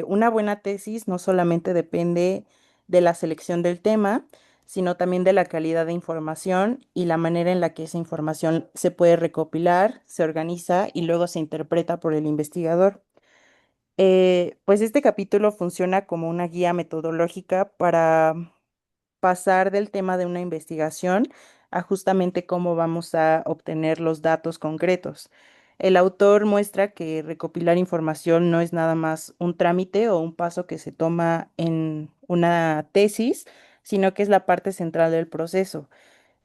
Una buena tesis no solamente depende de la selección del tema, sino también de la calidad de información y la manera en la que esa información se puede recopilar, se organiza y luego se interpreta por el investigador. Pues este capítulo funciona como una guía metodológica para pasar del tema de una investigación a justamente cómo vamos a obtener los datos concretos. El autor muestra que recopilar información no es nada más un trámite o un paso que se toma en una tesis, sino que es la parte central del proceso.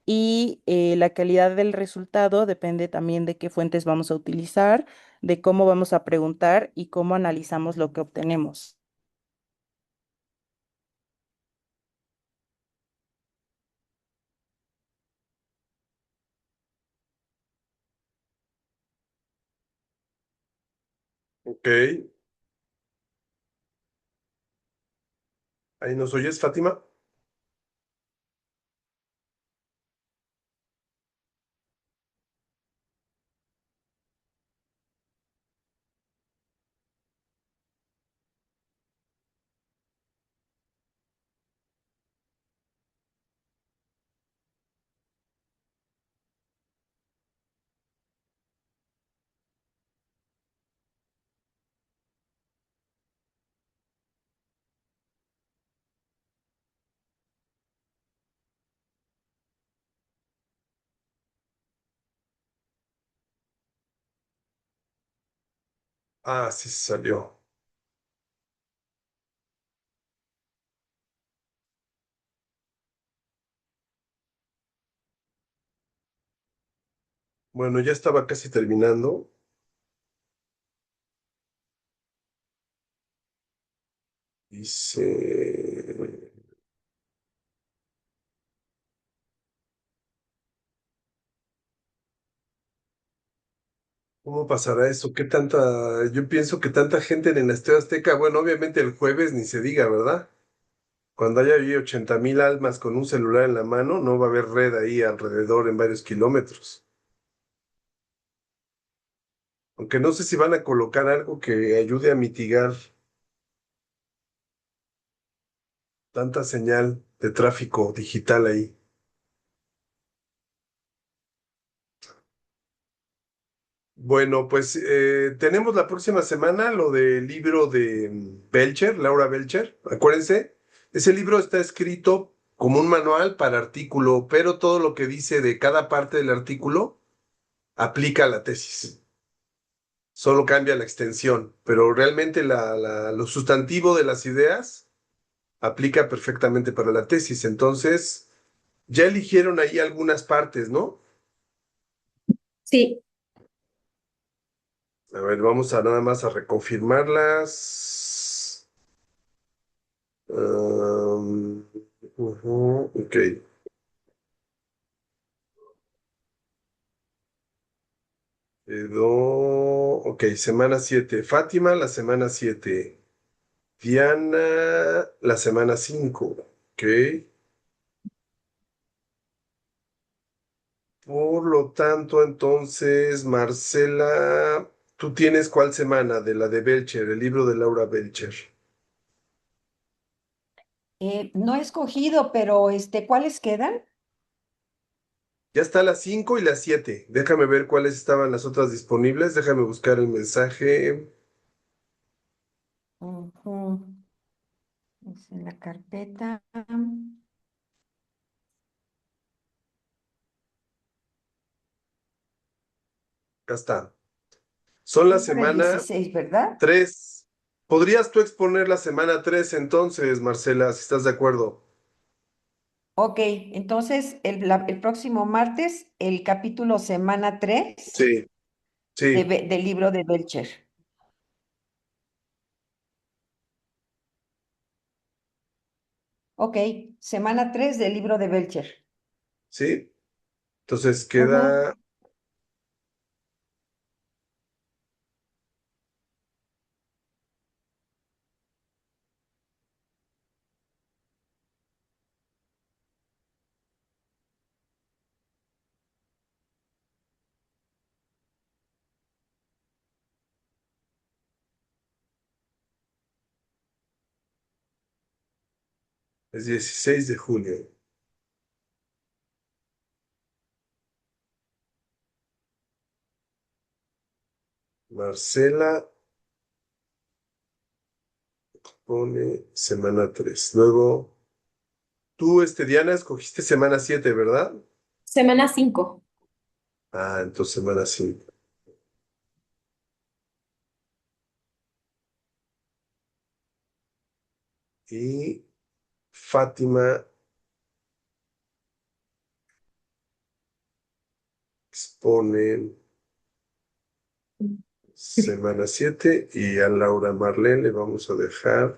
Y la calidad del resultado depende también de qué fuentes vamos a utilizar, de cómo vamos a preguntar y cómo analizamos lo que obtenemos. Ok. ¿Ahí nos oyes, Fátima? Ah, sí salió. Bueno, ya estaba casi terminando. Dice, ¿cómo pasará eso? ¿Qué tanta? Yo pienso que tanta gente en el Estadio Azteca, bueno, obviamente el jueves ni se diga, ¿verdad? Cuando haya ahí 80,000 almas con un celular en la mano, no va a haber red ahí alrededor en varios kilómetros. Aunque no sé si van a colocar algo que ayude a mitigar tanta señal de tráfico digital ahí. Bueno, pues tenemos la próxima semana lo del libro de Belcher, Laura Belcher. Acuérdense, ese libro está escrito como un manual para artículo, pero todo lo que dice de cada parte del artículo aplica a la tesis. Solo cambia la extensión, pero realmente lo sustantivo de las ideas aplica perfectamente para la tesis. Entonces, ya eligieron ahí algunas partes, ¿no? Sí, A ver, vamos a nada más a reconfirmarlas. Ok. Ok, semana 7. Fátima, la semana 7. Diana, la semana 5. Ok. Por lo tanto, entonces, Marcela, ¿tú tienes cuál semana? De la de Belcher, el libro de Laura Belcher. No he escogido, pero ¿cuáles quedan? Ya está la 5 y la 7. Déjame ver cuáles estaban las otras disponibles. Déjame buscar el mensaje. Ujú. Es en la carpeta. Acá está. Son la Es para el semana 16, ¿verdad? 3. ¿Podrías tú exponer la semana 3 entonces, Marcela, si estás de acuerdo? Ok, entonces el próximo martes, el capítulo semana 3 Sí, sí, del libro de Belcher. Ok, semana 3 del libro de Belcher. sí. Entonces Ujú. queda el 16 de junio. Marcela pone semana 3. Luego, tú, Diana, escogiste semana 7, ¿verdad? semana 5. Ah, entonces semana 5. y Fátima expone semana 7 y a Laura Marlene le vamos a dejar.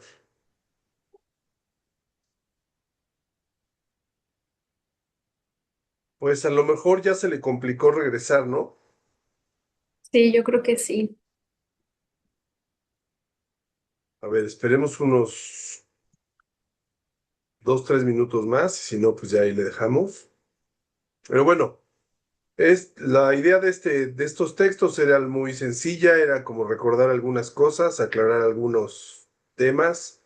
Pues a lo mejor ya se le complicó regresar, ¿no? Sí, yo creo que sí. A ver, esperemos unos 2, 3 minutos más, si no, pues ya ahí le dejamos. Pero bueno, la idea de estos textos era muy sencilla, era como recordar algunas cosas, aclarar algunos temas.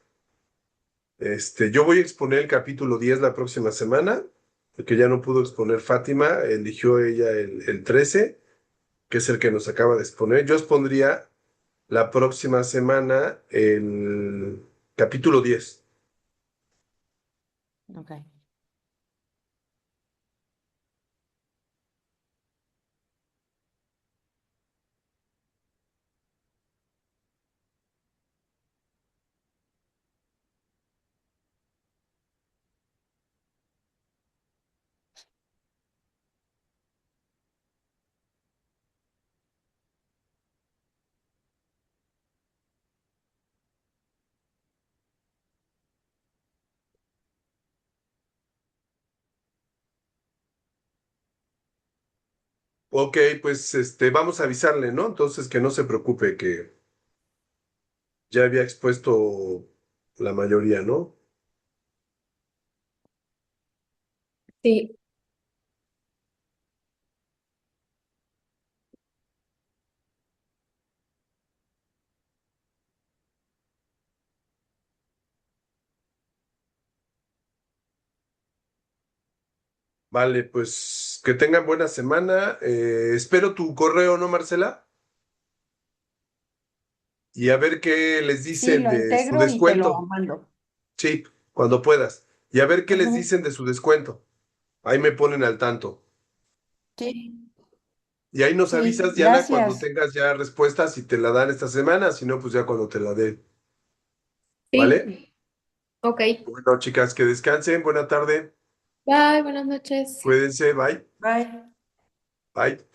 Yo voy a exponer el capítulo 10 la próxima semana, porque ya no pudo exponer Fátima, eligió ella el 13, que es el que nos acaba de exponer. Yo expondría la próxima semana el capítulo 10. Ok. Ok, pues vamos a avisarle, ¿no? Entonces que no se preocupe, que ya había expuesto la mayoría, ¿no? Sí, Vale, pues que tengan buena semana. Espero tu correo, ¿no, Marcela? Y a ver qué les Sí, dicen lo de su integro y te lo descuento. mando. Sí, cuando puedas. Y a ver qué les Ujú. dicen de su descuento. Ahí me ponen al tanto. Sí, Y ahí nos sí, avisas, Diana, cuando gracias. tengas ya respuestas y te la dan esta semana, si no, pues ya cuando te la dé. ¿Vale? sí. Ok. Bueno, chicas, que descansen. Buena tarde. Bye, buenas noches. Cuídense. Bye. Bye. Bye.